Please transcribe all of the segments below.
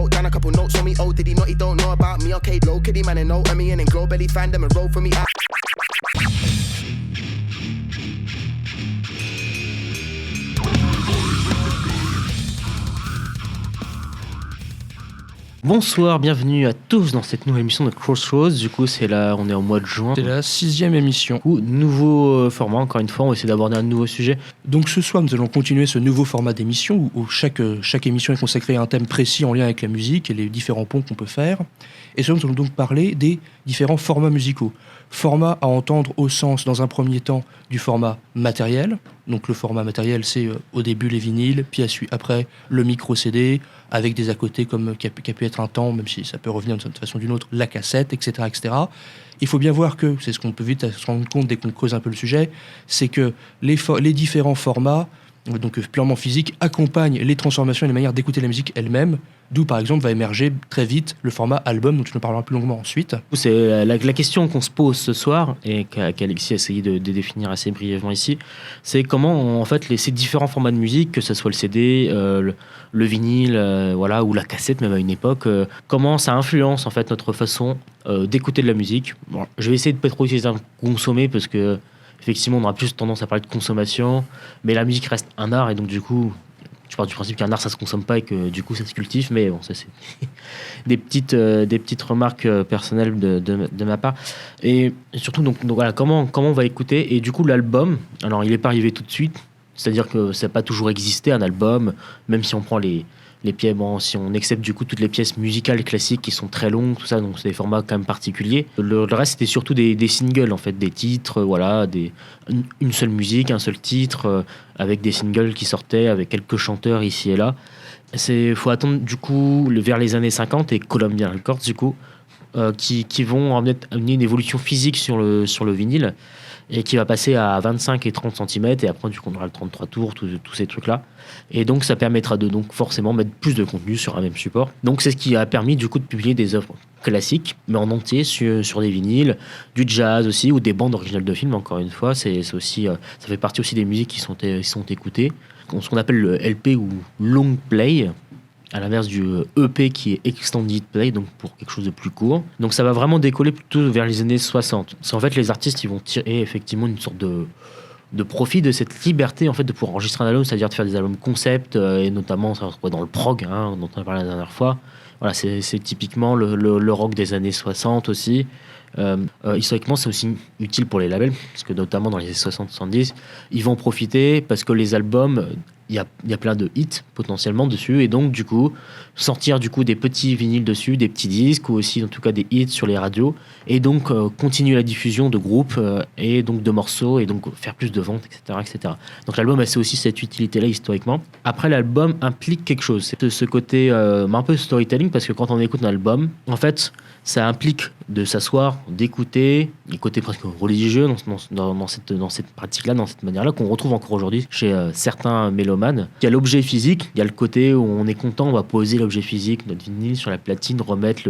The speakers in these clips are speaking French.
wrote down a couple notes on me. Oh, did he not? He don't know about me. Okay, low, kiddy man and know me and then glow belly fan them and roll for me. Bonsoir, bienvenue à tous dans cette nouvelle émission de Crossroads. Du coup, on est en mois de juin. C'est la 6e émission. Nouveau format, encore une fois, on va essayer d'aborder un nouveau sujet. Donc ce soir, nous allons continuer ce nouveau format d'émission où chaque émission est consacrée à un thème précis en lien avec la musique et les différents ponts qu'on peut faire. Et ce soir, nous allons donc parler des différents formats musicaux. Format à entendre au sens, dans un premier temps, du format matériel. Donc le format matériel, c'est au début les vinyles, puis après le micro-CD, avec des à côté comme qui a pu être un temps, même si ça peut revenir d'une façon ou d'une autre, la cassette, etc., etc. Il faut bien voir que, c'est ce qu'on peut vite se rendre compte dès qu'on creuse un peu le sujet, c'est que les différents formats, donc purement physiques, accompagnent les transformations et les manières d'écouter la musique elle-même, d'où par exemple va émerger très vite le format album, dont je nous parlerai plus longuement ensuite. C'est la question qu'on se pose ce soir, et qu'Alexis a essayé de définir assez brièvement ici, c'est comment en fait ces différents formats de musique, que ce soit le CD, le vinyle, voilà, ou la cassette même à une époque, comment ça influence en fait notre façon d'écouter de la musique. Bon, je vais essayer de pas trop utiliser le terme consommer parce que effectivement on aura plus tendance à parler de consommation, mais la musique reste un art et donc du coup je pars du principe qu'un art ça se consomme pas et que du coup ça se cultive, mais bon ça c'est des petites remarques personnelles de ma part. Et surtout donc voilà comment on va écouter. Et du coup l'album, alors il est pas arrivé tout de suite, c'est-à-dire que ça n'a pas toujours existé un album, même si on prend les pièces, bon, si on accepte du coup toutes les pièces musicales classiques qui sont très longues, tout ça, donc c'est des formats quand même particuliers. Le reste c'était surtout des singles en fait, des titres, voilà, une seule musique, un seul titre, avec des singles qui sortaient avec quelques chanteurs ici et là. Faut attendre du coup vers les années 50 et Columbia Records du coup qui vont amener une évolution physique sur le vinyle et qui va passer à 25 et 30 cm et après du coup on aura le 33 tours, tous ces trucs là, et donc ça permettra de donc forcément mettre plus de contenu sur un même support. Donc c'est ce qui a permis du coup de publier des œuvres classiques mais en entier sur des vinyles, du jazz aussi ou des bandes originales de films. Encore une fois c'est aussi ça fait partie aussi des musiques qui sont écoutées, ce qu'on appelle le LP ou long play, à l'inverse du EP qui est Extended Play, donc pour quelque chose de plus court. Donc ça va vraiment décoller plutôt vers les années 60. C'est en fait les artistes ils vont tirer effectivement une sorte de profit de cette liberté en fait de pouvoir enregistrer un album, c'est-à-dire de faire des albums concept, et notamment ça se retrouve dans le prog, dont on a parlé la dernière fois. Voilà, c'est typiquement le rock des années 60 aussi. Historiquement c'est aussi utile pour les labels parce que notamment dans les années 60-70 ils vont profiter parce que les albums il y a plein de hits potentiellement dessus et donc du coup sortir du coup des petits vinyles dessus, des petits disques ou aussi en tout cas des hits sur les radios et donc continuer la diffusion de groupes et donc de morceaux et donc faire plus de ventes, etc. Donc l'album a aussi cette utilité là historiquement. Après l'album implique quelque chose, c'est ce côté un peu storytelling parce que quand on écoute un album en fait ça implique de s'asseoir, d'écouter, les côtés presque religieux dans cette pratique-là, dans cette manière-là, qu'on retrouve encore aujourd'hui chez certains mélomanes. Il y a l'objet physique, il y a le côté où on est content, on va poser l'objet physique, notre vinyle sur la platine, remettre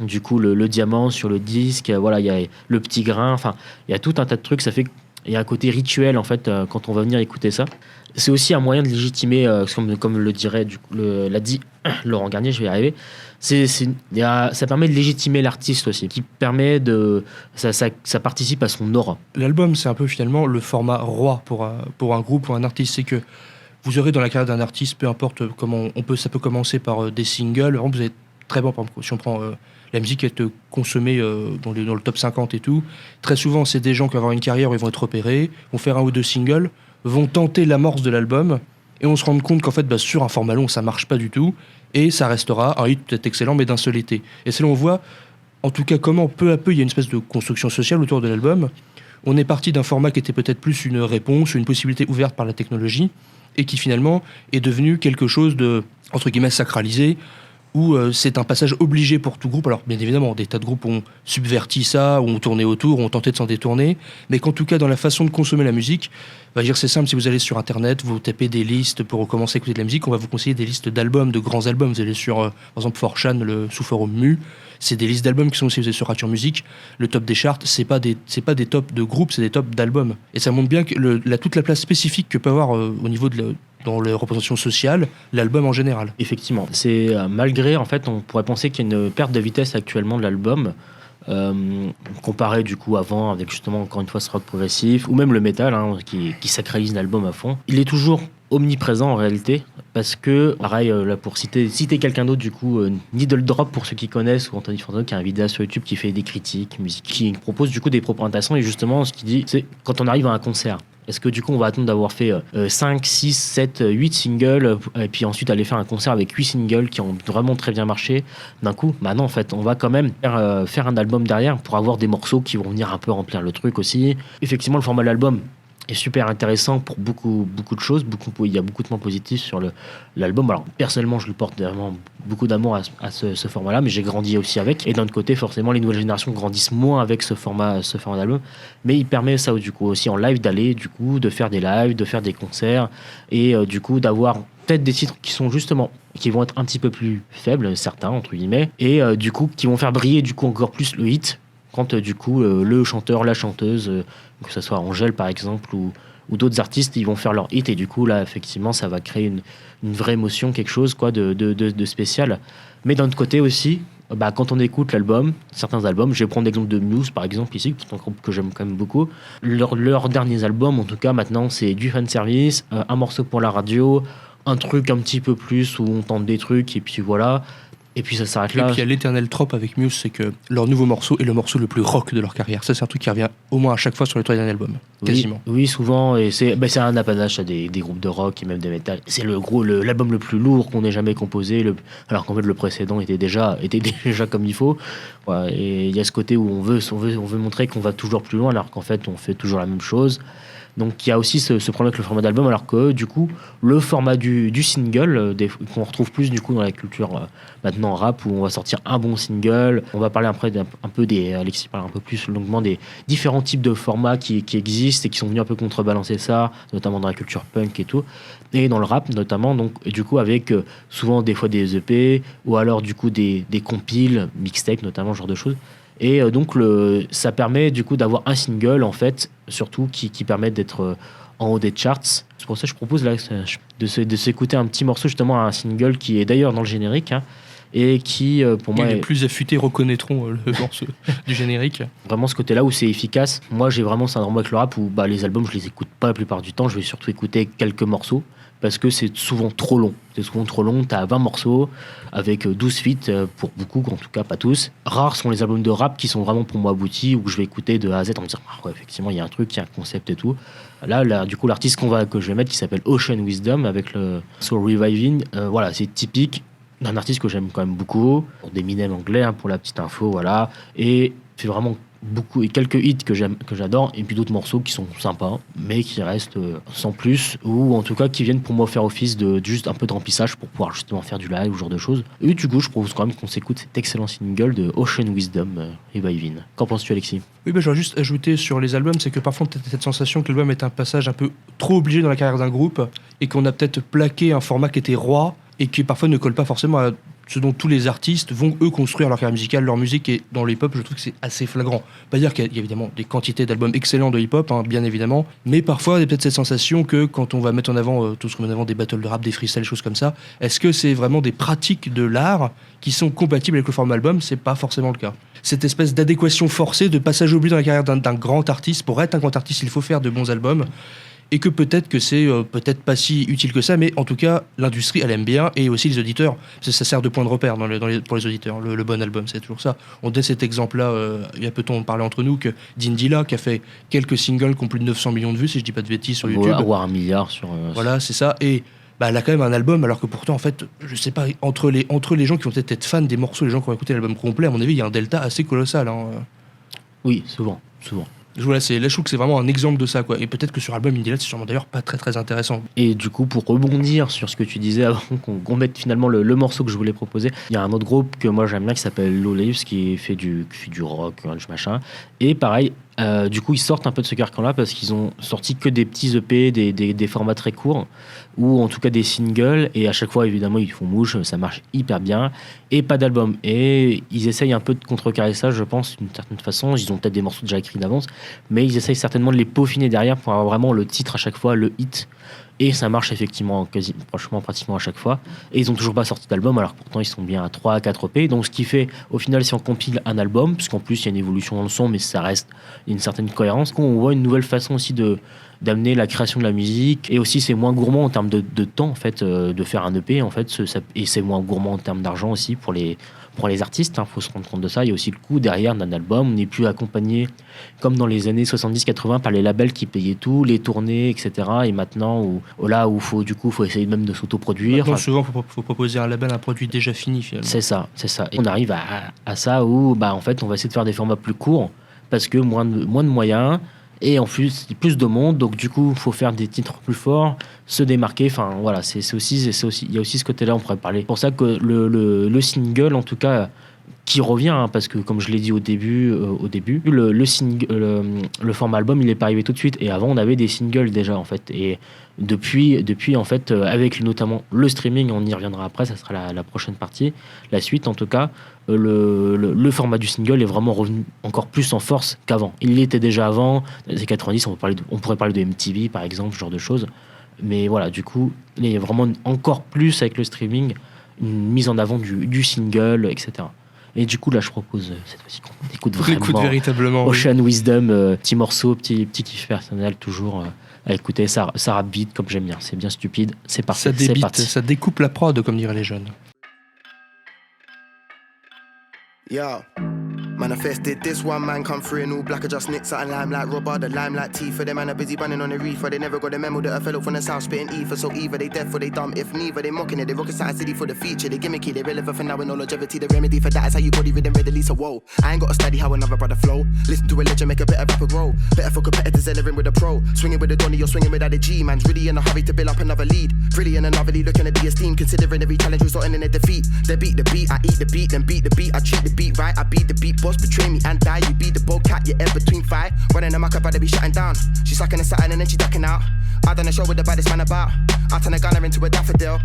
le diamant sur le disque, voilà, il y a le petit grain, enfin, il y a tout un tas de trucs, ça fait qu'il y a un côté rituel en fait quand on va venir écouter ça. C'est aussi un moyen de légitimer, comme le dirait, l'a dit Laurent Garnier, je vais y arriver. Ça permet de légitimer l'artiste aussi, qui permet ça participe à son aura. L'album, c'est un peu finalement le format roi pour un groupe ou un artiste. C'est que vous aurez dans la carrière d'un artiste, peu importe comment ça peut commencer par des singles. Vous êtes très bon, par exemple, si on prend la musique qui est consommée dans le top 50 et tout, très souvent c'est des gens qui vont avoir une carrière où ils vont être repérés, vont faire un ou deux singles, vont tenter l'amorce de l'album et on se rend compte qu'en fait sur un format long ça marche pas du tout et ça restera un hit peut-être excellent mais d'un seul été. Et c'est là où on voit en tout cas comment peu à peu il y a une espèce de construction sociale autour de l'album. On est parti d'un format qui était peut-être plus une réponse, une possibilité ouverte par la technologie et qui finalement est devenu quelque chose de entre guillemets sacralisé, où c'est un passage obligé pour tout groupe. Alors bien évidemment, des tas de groupes ont subverti ça, ont tourné autour, ont tenté de s'en détourner, mais qu'en tout cas dans la façon de consommer la musique, c'est simple, si vous allez sur internet, vous tapez des listes pour commencer à écouter de la musique, on va vous conseiller des listes d'albums, de grands albums. Vous allez sur, par exemple, 4chan, le sous-forum Mu, c'est des listes d'albums qui sont aussi, vous allez sur Rature Music, le top des charts, c'est pas des tops de groupes, c'est des tops d'albums. Et ça montre bien que toute la place spécifique que peut avoir au niveau de dans les représentations sociales, l'album en général. Effectivement, c'est malgré, en fait, on pourrait penser qu'il y a une perte de vitesse actuellement de l'album, comparé du coup avant avec justement encore une fois ce rock progressif ou même le métal qui sacralise l'album à fond. Il est toujours omniprésent en réalité parce que pareil là pour citer quelqu'un d'autre du coup Needle Drop pour ceux qui connaissent ou Anthony Fantano qui a un vidéo sur YouTube qui fait des critiques musique qui propose du coup des propos intéressants et justement ce qu'il dit c'est quand on arrive à un concert est-ce que du coup on va attendre d'avoir fait 5, 6, 7, 8 singles et puis ensuite aller faire un concert avec 8 singles qui ont vraiment très bien marché d'un coup? Bah non en fait on va quand même faire un album derrière pour avoir des morceaux qui vont venir un peu remplir le truc aussi. Effectivement le format de l'album est super intéressant pour beaucoup de choses. Il y a beaucoup de points positifs sur l'album. Alors personnellement, je lui porte vraiment beaucoup d'amour à ce format-là, mais j'ai grandi aussi avec. Et d'un autre côté, forcément, les nouvelles générations grandissent moins avec ce format d'album. Mais il permet ça du coup aussi en live d'aller du coup de faire des lives, de faire des concerts et du coup d'avoir peut-être des titres qui sont justement qui vont être un petit peu plus faibles, certains entre guillemets, et du coup qui vont faire briller du coup encore plus le hit. Quand du coup le chanteur, la chanteuse, que ce soit Angèle par exemple ou d'autres artistes, ils vont faire leur hit et du coup là effectivement ça va créer une vraie émotion, quelque chose quoi de spécial. Mais d'un autre côté aussi, quand on écoute l'album, certains albums, je vais prendre l'exemple de Muse par exemple ici, qui est un groupe que j'aime quand même beaucoup. Leurs derniers albums en tout cas maintenant c'est du fanservice, un morceau pour la radio, un truc un petit peu plus où on tente des trucs et puis voilà. Et puis ça s'arrête là. Et puis il y a l'éternel trope avec Muse, c'est que leur nouveau morceau est le morceau le plus rock de leur carrière. Ça, c'est un truc qui revient au moins à chaque fois sur les 3 derniers albums, quasiment. Oui, souvent, et c'est un apanage à des groupes de rock et même de métal. C'est l'album le plus lourd qu'on ait jamais composé, alors qu'en fait le précédent était déjà comme il faut. Ouais, et il y a ce côté où on veut montrer qu'on va toujours plus loin, alors qu'en fait on fait toujours la même chose. Donc il y a aussi ce problème avec le format d'album, alors que du coup le format du single qu'on retrouve plus du coup dans la culture maintenant rap, où on va sortir un bon single, on va parler après un peu Alexis parle un peu plus longuement des différents types de formats qui existent et qui sont venus un peu contrebalancer ça, notamment dans la culture punk et tout, et dans le rap notamment, donc et du coup avec souvent des fois des EP ou alors du coup des compiles, mixtapes notamment, ce genre de choses. Et donc ça permet du coup d'avoir un single en fait, surtout qui permet d'être en haut des charts. C'est pour ça que je propose là de s'écouter un petit morceau justement, un single qui est d'ailleurs dans le générique et qui pour moi les plus affûtés reconnaîtront le morceau du générique. Vraiment ce côté là où c'est efficace. Moi j'ai vraiment ça avec le rap où les albums je les écoute pas la plupart du temps, je vais surtout écouter quelques morceaux parce que c'est souvent trop long. T'as 20 morceaux avec 12 feats pour beaucoup, en tout cas pas tous. Rares sont les albums de rap qui sont vraiment pour moi aboutis, où je vais écouter de A à Z en me disant ouais, effectivement il y a un truc, il y a un concept et tout. Là du coup l'artiste que je vais mettre qui s'appelle Ocean Wisdom avec le Soul Reviving, voilà, c'est typique d'un artiste que j'aime quand même beaucoup, d'Eminem anglais pour la petite info, voilà, et fait vraiment beaucoup et quelques hits que j'adore et puis d'autres morceaux qui sont sympas mais qui restent sans plus, ou en tout cas qui viennent pour moi faire office de juste un peu de remplissage pour pouvoir justement faire du live ou ce genre de choses. Et du coup je propose quand même qu'on s'écoute cet excellent single de Ocean Wisdom, Reviving. Qu'en penses-tu Alexis? Oui, j'aurais juste ajouté sur les albums, c'est que parfois on a cette sensation que l'album est un passage un peu trop obligé dans la carrière d'un groupe et qu'on a peut-être plaqué un format qui était roi et qui parfois ne colle pas forcément à ce dont tous les artistes vont eux construire leur carrière musicale, leur musique, et dans le hip-hop je trouve que c'est assez flagrant. Pas dire qu'il y a évidemment des quantités d'albums excellents de hip-hop, bien évidemment, mais parfois il y a peut-être cette sensation que quand on va mettre en avant tout ce qu'on met en avant, des battles de rap, des freestyles, des choses comme ça, est-ce que c'est vraiment des pratiques de l'art qui sont compatibles avec le format album? C'est pas forcément le cas. Cette espèce d'adéquation forcée, de passage obligé dans la carrière d'un grand artiste. Pour être un grand artiste il faut faire de bons albums, et que peut-être que c'est peut-être pas si utile que ça, mais en tout cas l'industrie elle aime bien, et aussi les auditeurs, parce que ça sert de point de repère pour les auditeurs, le bon album c'est toujours ça. On donne cet exemple là, il y a peu de temps on parlait entre nous que Dindila qui a fait quelques singles qui ont plus de 900 millions de vues si je dis pas de bêtises sur YouTube, ou 1 milliard sur voilà c'est ça, et elle a quand même un album, alors que pourtant en fait je sais pas, entre les gens qui vont peut-être être fans des morceaux, les gens qui ont écouté l'album complet, à mon avis il y a un delta assez colossal Oui, souvent. Voilà, je trouve que c'est vraiment un exemple de ça, quoi. Et peut-être que sur l'album Indie Light, c'est sûrement d'ailleurs pas très très intéressant. Et du coup, pour rebondir sur ce que tu disais avant qu'on mette finalement le morceau que je voulais proposer, il y a un autre groupe que moi j'aime bien qui s'appelle Low Leaves, qui fait du rock, grunge, machin. Et pareil, du coup, ils sortent un peu de ce carcan-là parce qu'ils ont sorti que des petits EP, des formats très courts, ou en tout cas des singles, et à chaque fois, évidemment, ils font mouche, ça marche hyper bien, et pas d'album. Et ils essayent un peu de contrecarrer ça, je pense, d'une certaine façon. Ils ont peut-être des morceaux déjà écrits d'avance, mais ils essayent certainement de les peaufiner derrière pour avoir vraiment le titre à chaque fois, le hit. Et ça marche effectivement franchement pratiquement à chaque fois. Et ils n'ont toujours pas sorti d'album, alors pourtant ils sont bien à 3 à 4 EP. Donc ce qui fait, au final, si on compile un album, puisqu'en plus il y a une évolution dans le son, mais ça reste une certaine cohérence, on voit une nouvelle façon aussi d'amener la création de la musique. Et aussi c'est moins gourmand en termes de temps en fait, de faire un EP en fait, et c'est moins gourmand en termes d'argent aussi pour les artistes, faut se rendre compte de ça. Il y a aussi le coût derrière d'un album. On n'est plus accompagné comme dans les années 70-80 par les labels qui payaient tout, les tournées, etc. Et maintenant, là où faut essayer même de s'autoproduire. Donc souvent, faut proposer à un label un produit déjà fini finalement. C'est ça. Et on arrive à ça où, en fait, on va essayer de faire des formats plus courts parce que moins de moyens. Et en plus de monde, donc du coup, il faut faire des titres plus forts, se démarquer. Enfin, voilà, il y a aussi ce côté-là, on pourrait parler. C'est pour ça que le single, en tout cas, qui revient, parce que comme je l'ai dit au début, le format album, il n'est pas arrivé tout de suite. Et avant, on avait des singles déjà, en fait. Et depuis en fait, avec notamment le streaming, on y reviendra après, ça sera la prochaine partie, la suite en tout cas, le format du single est vraiment revenu encore plus en force qu'avant. Il l'était déjà avant, dans les années 90, on pourrait parler de MTV par exemple, ce genre de choses. Mais voilà, du coup, il y a vraiment encore plus avec le streaming, une mise en avant du single, etc. Et du coup, là, je propose cette fois-ci qu'on écoute vraiment véritablement, Ocean Wisdom, petit morceau, petit kiff personnel, toujours à écouter. Ça rappe vite, comme j'aime bien. C'est bien stupide, c'est parfait. C'est parti. Ça découpe la prod, comme diraient les jeunes. Yo, manifested this one man come through in all black, I just nicked something limelight rubber, the limelight tea for them man are busy running on the reefer. They never got the memo that a fellow from the south spitting ether. So either they deaf or they dumb, if neither they mocking it. They rocket side city for the feature, they gimmicky, they relevant for now with no longevity. The remedy for that is how you body rhythm readily. So whoa, I ain't gotta study how another brother flow. Listen to a legend, make a better rapper grow. Better for competitors entering with a pro. Swinging with a Donny, you're swinging without a G. Man's really in a hurry to build up another lead. Really in another lead, looking at the esteem, considering every challenge resulting in a defeat. They beat the beat, I eat the beat, then beat the beat. I treat the beat right, I beat the beat boss, betray me and die. You be the bobcat, you're ever between five. Running a muck, I'd rather be shutting down. She sucking a satin and then she ducking out. I done a show with the baddest man about. I turn a gunner into a daffodil.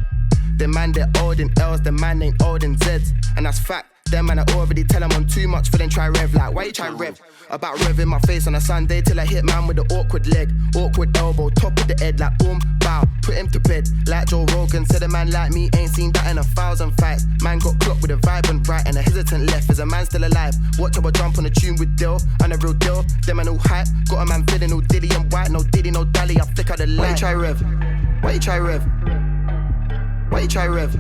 The man they're old in L's, the man ain't old in Z's. And that's fact, them man I already tell them I'm too much for them try rev. Like, why you try rev? About revving my face on a Sunday till I hit man with the awkward leg. Awkward elbow, top of the head like boom, bow. Put him to bed like Joe Rogan. Said a man like me ain't seen that in 1,000 fights. Man got clocked with a vibrant right and a hesitant left. Is a man still alive? Watch how I jump on a tune with Dill. And a real deal, them man all hype. Got a man feeling all diddy and white. No diddy, no dally, I flick out the light. Why you try rev? Why you try rev? Why you try rev?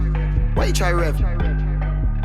Why you try rev?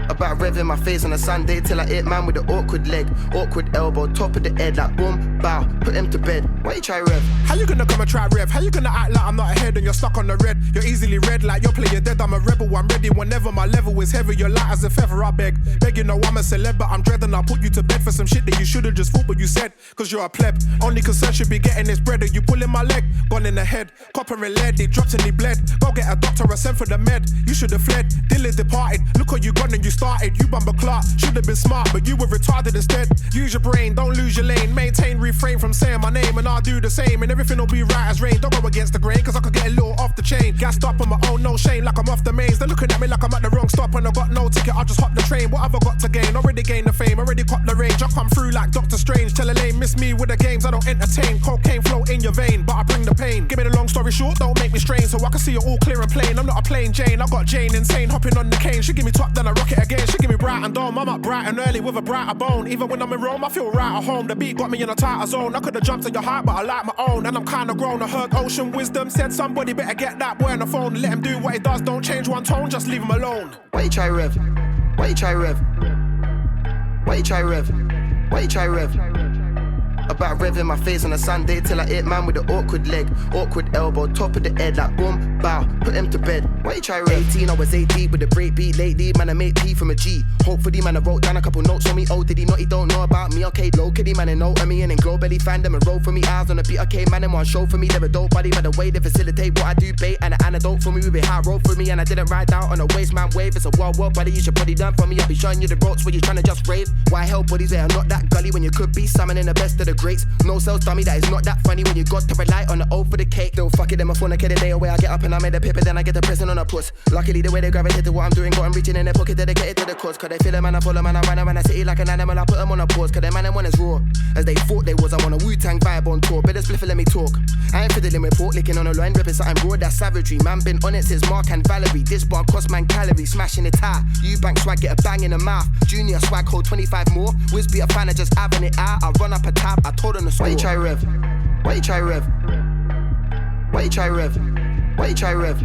About revving my face on a Sunday till I hit man with the awkward leg, awkward elbow, top of the head like boom, bow, put him to bed. Why you try rev? How you gonna come and try rev? How you gonna act like I'm not ahead and you're stuck on the red? You're easily red like you're playing dead. I'm a rebel, I'm ready whenever my level is heavy. You're light as a feather, I beg. You know I'm a celeb, but I'm dreading. I'll put you to bed for some shit that you should've just thought, but you said, cause you're a pleb. Only concern should be getting this bread. Are you pulling my leg? Gone in the head, copper and lead, he dropped and he bled. Go get a doctor, I sent for the med. You should've fled, Dylan departed. Look what you gone and you started. You bumper clock, should've been smart, but you were retarded instead. Use your brain, don't lose your lane. Maintain, refrain from saying my name, and I'll do the same. And everything will be right as rain. Don't go against the grain, cause I could get a little off the chain. Gassed up on my own, no shame, like I'm off the mains. They're looking at me like I'm at the wrong stop, and I got no ticket, I'll just hop the train. What have I got to gain? Already gained the fame, already caught the range. I come through like Doctor Strange. Tell a lame, miss me with the games, I don't entertain. Cocaine flow in your vein, but I bring the pain. Give me the long story short, don't make me strain, so I can see it all clear and plain. I'm not a plain Jane, I got Jane insane, hopping on the cane. She give me top, then I rock it again. She give me bright and dome, I'm up bright and early with a brighter bone. Even when I'm in Rome, I feel right at home. The beat got me in a tighter zone. I could've jumped to your height, but I like my own. And I'm kinda grown, I heard Ocean Wisdom said somebody better get that boy on the phone. Let him do what he does, don't change one tone, just leave him alone. Why you try rev? Why you try rev? Why you try rev? Why you try rev? About revving my face on a Sunday till I hit man with the awkward leg, awkward elbow, top of the head like boom, bow, put him to bed. Why you try rev? 18, I was 8 deep with a break beat lately. Man, I made P from a G. Hopefully, man, I wrote down a couple notes for me. Oh, did he not? He don't know about me. Okay, low kitty, man, and know me and then glow belly fan them and roll for me. Eyes on the beat. Okay, man, and one show for me. They're a dope body, by the way they facilitate what I do. Bait and an antidote for me. We be high road for me, and I didn't ride down on a waste man wave. It's a wild world, buddy. You should probably done for me. I'll be showing you the ropes where you trying to just rave. Why help bodies that are not that gully when you could be summoning the best of the the greats. No sales dummy, that is not that funny when you got to rely on the O for the cake. Still fuck it, then my phone, I get a day away. I get up and I made a paper, then I get the pressing on a puss. Luckily the way they gravitate to what I'm doing, got them reaching in their pocket, dedicated to the cause. Cause they feel a man, I follow man, I run around the city like an animal, I put them on a pause. Cause they man, them one is raw, as they thought they was. I'm on a Wu-Tang vibe on tour, better spliff and let me talk. I ain't fiddling with pork, licking on a line, ripping something broad, that's savagery. Man been on it since Mark and Valerie. This bar cost man calories, smashing it high. You bank swag, get a bang in the mouth. Junior swag, hold 25 more. Wiz be a fan of just having it out. I run up a tab, I told them to score. Why you try rev? Why you try rev? Why you try rev? Why you try rev?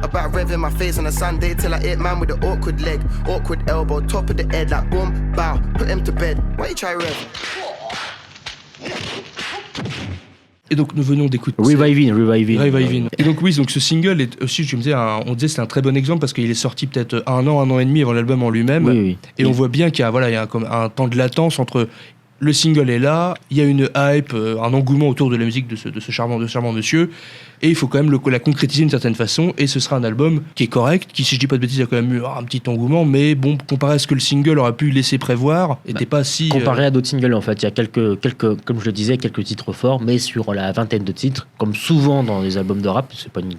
About rev in my face on a Sunday till I hit man with the awkward leg, awkward elbow, top of the head like boom, bow, put him to bed. Why you try rev? Et donc nous venons d'écouter Reviving. Et donc oui, donc ce single est aussi, je me disais, on disait c'est un très bon exemple parce qu'il est sorti peut-être un an et demi avant l'album en lui-même. Oui. Et on voit bien qu'il y a comme un temps de latence entre le single est là, il y a une hype, un engouement autour de la musique de ce charmant monsieur, et il faut quand même la concrétiser d'une certaine façon, et ce sera un album qui est correct, qui, si je dis pas de bêtises, a quand même eu un petit engouement, mais bon, comparé à ce que le single aurait pu laisser prévoir, n'était pas si... Comparé à d'autres singles, en fait, il y a quelques, comme je le disais, quelques titres forts, mais sur la vingtaine de titres, comme souvent dans les albums de rap, c'est pas une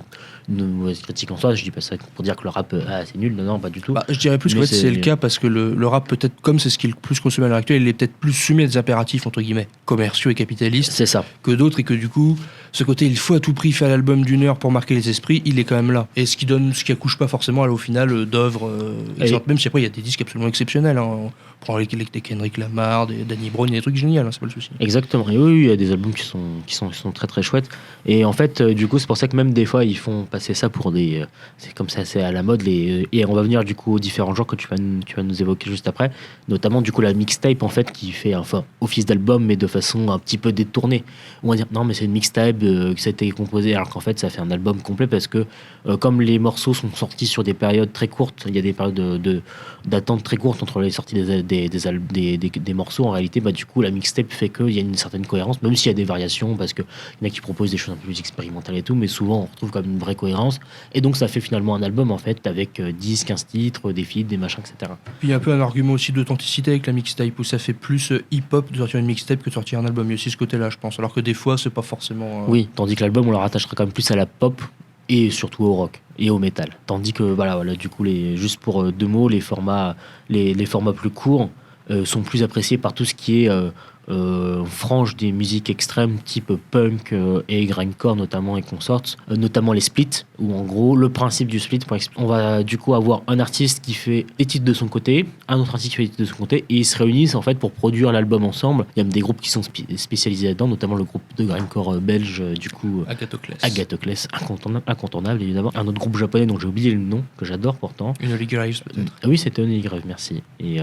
mauvaise critique en soi, je dis pas ça pour dire que le rap c'est nul, non, pas du tout. Je dirais plus que c'est le cas parce que le rap, peut-être, comme c'est ce qui est le plus consommé à l'heure actuelle, il est peut-être plus soumis à des impératifs, entre guillemets, commerciaux et capitalistes, c'est ça, que d'autres, et que du coup, ce côté, il faut à tout prix faire l'album d'une heure pour marquer les esprits, il est quand même là. Et ce qui accouche pas forcément, au final, d'œuvres, même si après, il y a des disques absolument exceptionnels, hein. On prend les Kendrick Lamar, des Danny Brown, des trucs géniaux, hein, c'est pas le souci. Exactement, et oui, il y a des albums qui sont très très chouettes, et en fait, du coup, c'est pour ça que même des fois, ils font passer ça pour des... c'est comme ça, c'est à la mode, et on va venir du coup aux différents genres que tu vas nous évoquer juste après, notamment du coup la mixtape, en fait, qui fait office d'album, mais de façon un petit peu détournée. On va dire, non, mais c'est une mixtape, que ça a été composé, alors qu'en fait, ça fait un album complet, parce que comme les morceaux sont sortis sur des périodes très courtes, il y a des périodes d'attente très courtes entre les sorties des morceaux, en réalité, du coup, la mixtape fait qu'il y a une certaine cohérence, même s'il y a des variations, parce qu'il y en a qui proposent des choses un peu plus expérimentales et tout, mais souvent, on retrouve comme une vraie cohérence, et donc ça fait finalement un album, en fait, avec 10, 15 titres, des feats, des machins, etc. Puis il y a un peu un argument aussi d'authenticité avec la mixtape, où ça fait plus hip-hop de sortir une mixtape que de sortir un album. Il y a aussi ce côté-là, je pense, alors que des fois, c'est pas forcément... Oui, tandis que l'album, on le rattachera quand même plus à la pop, et surtout au rock et au métal. Tandis que voilà, du coup, juste pour deux mots, les formats plus courts sont plus appréciés par tout ce qui est frange des musiques extrêmes type punk et grindcore notamment et consorts, notamment les splits, où en gros le principe du split, on va du coup avoir un artiste qui fait des titres de son côté, un autre artiste qui fait des titres de son côté, et ils se réunissent en fait pour produire l'album ensemble. Il y a même des groupes qui sont spécialisés là-dedans, notamment le groupe de grindcore belge du coup Agathocles, incontournable évidemment. Un autre groupe japonais dont j'ai oublié le nom, que j'adore pourtant. Unholy Graves peut-être. Oui, c'était Unholy Graves, merci. Et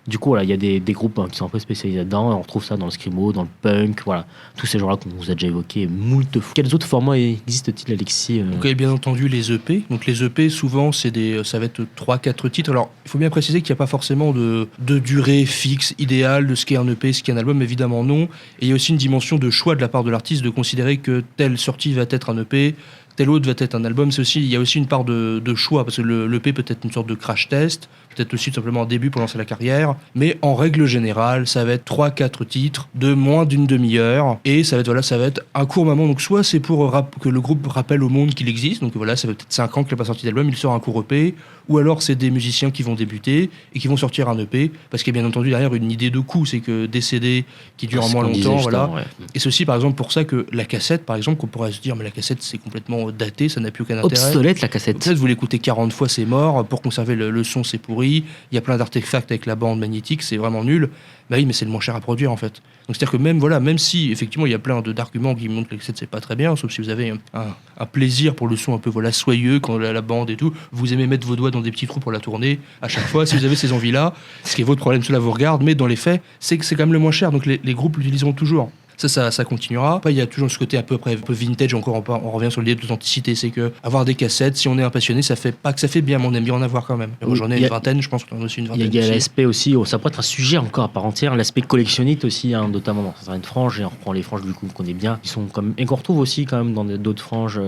du coup, voilà, il y a des groupes qui sont un peu spécialisés là-dedans. On retrouve ça dans le screamo, dans le punk, voilà. Tous ces genres-là qu'on vous a déjà évoqués moult fois. Quels autres formats existent-ils, Alexis Donc, il y a bien entendu les EP. Donc, les EP, souvent, ça va être 3-4 titres. Alors, il faut bien préciser qu'il n'y a pas forcément de durée fixe, idéale de ce qu'est un EP, ce qu'est un album, évidemment non. Et il y a aussi une dimension de choix de la part de l'artiste de considérer que telle sortie va être un EP, tel autre va être un album. Il y a aussi une part de choix, parce que l'EP peut être une sorte de crash test, peut-être aussi tout simplement un début pour lancer la carrière, mais en règle générale, ça va être 3-4 titres de moins d'une demi-heure, et ça va être un court moment. Donc soit c'est pour que le groupe rappelle au monde qu'il existe, donc voilà, ça fait peut-être 5 ans qu'il n'a pas sorti d'album, il sort un court EP, ou alors c'est des musiciens qui vont débuter et qui vont sortir un EP, parce qu'il y a bien entendu derrière une idée de coût, c'est que des CD qui durent moins longtemps, voilà. Ouais. Et c'est aussi par exemple pour ça que la cassette, par exemple, qu'on pourrait se dire, mais la cassette c'est complètement daté, ça n'a plus aucun intérêt. Obsolète la cassette. Peut-être vous l'écoutez 40 fois, c'est mort, pour conserver le son c'est pourri, il y a plein d'artefacts avec la bande magnétique, c'est vraiment nul. Bah oui, mais c'est le moins cher à produire en fait. Donc c'est-à-dire que même si effectivement il y a plein d'arguments qui montrent que la cassette c'est pas très bien, sauf si vous avez un plaisir pour le son un peu soyeux quand la bande et tout, vous aimez mettre vos doigts dans des petits trous pour la tourner à chaque fois, si vous avez ces envies-là, ce qui est votre problème, cela vous regarde, mais dans les faits, c'est que c'est quand même le moins cher, donc les groupes l'utiliseront toujours. Ça continuera. Après, il y a toujours ce côté un peu vintage, encore on revient sur l'idée d'authenticité, c'est que avoir des cassettes, si on est un passionné, ça fait pas que ça fait bien, mais on aime bien en avoir quand même. J'en ai une vingtaine, je pense qu'on en a aussi une vingtaine. Il y a l'aspect aussi, ça pourrait être un sujet encore à part entière, l'aspect collectionnite aussi, hein, notamment dans certaines franges, et on reprend les franges du coup qu'on connaît bien, qui sont comme, et qu'on retrouve aussi quand même dans d'autres franges,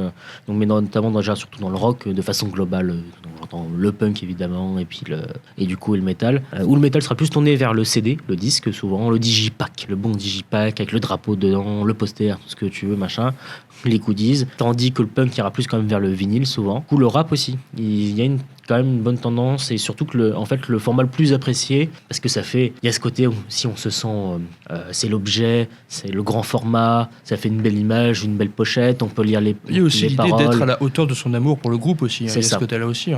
donc, mais notamment déjà surtout dans le rock de façon globale, donc j'entends le punk évidemment, et puis et du coup le métal, où le métal sera plus tourné vers le CD, le disque souvent, le digipack, le bon digipack avec le drapeau dedans, le poster, tout ce que tu veux, machin, les goodies, tandis que le punk ira plus quand même vers le vinyle souvent, ou le rap aussi. Il y a quand même une bonne tendance, et surtout que en fait le format le plus apprécié, parce que il y a ce côté où si on se sent c'est l'objet, c'est le grand format, ça fait une belle image, une belle pochette, on peut lire les paroles. Il y a aussi l'idée d'être à la hauteur de son amour pour le groupe aussi, c'est il y a ce côté-là aussi.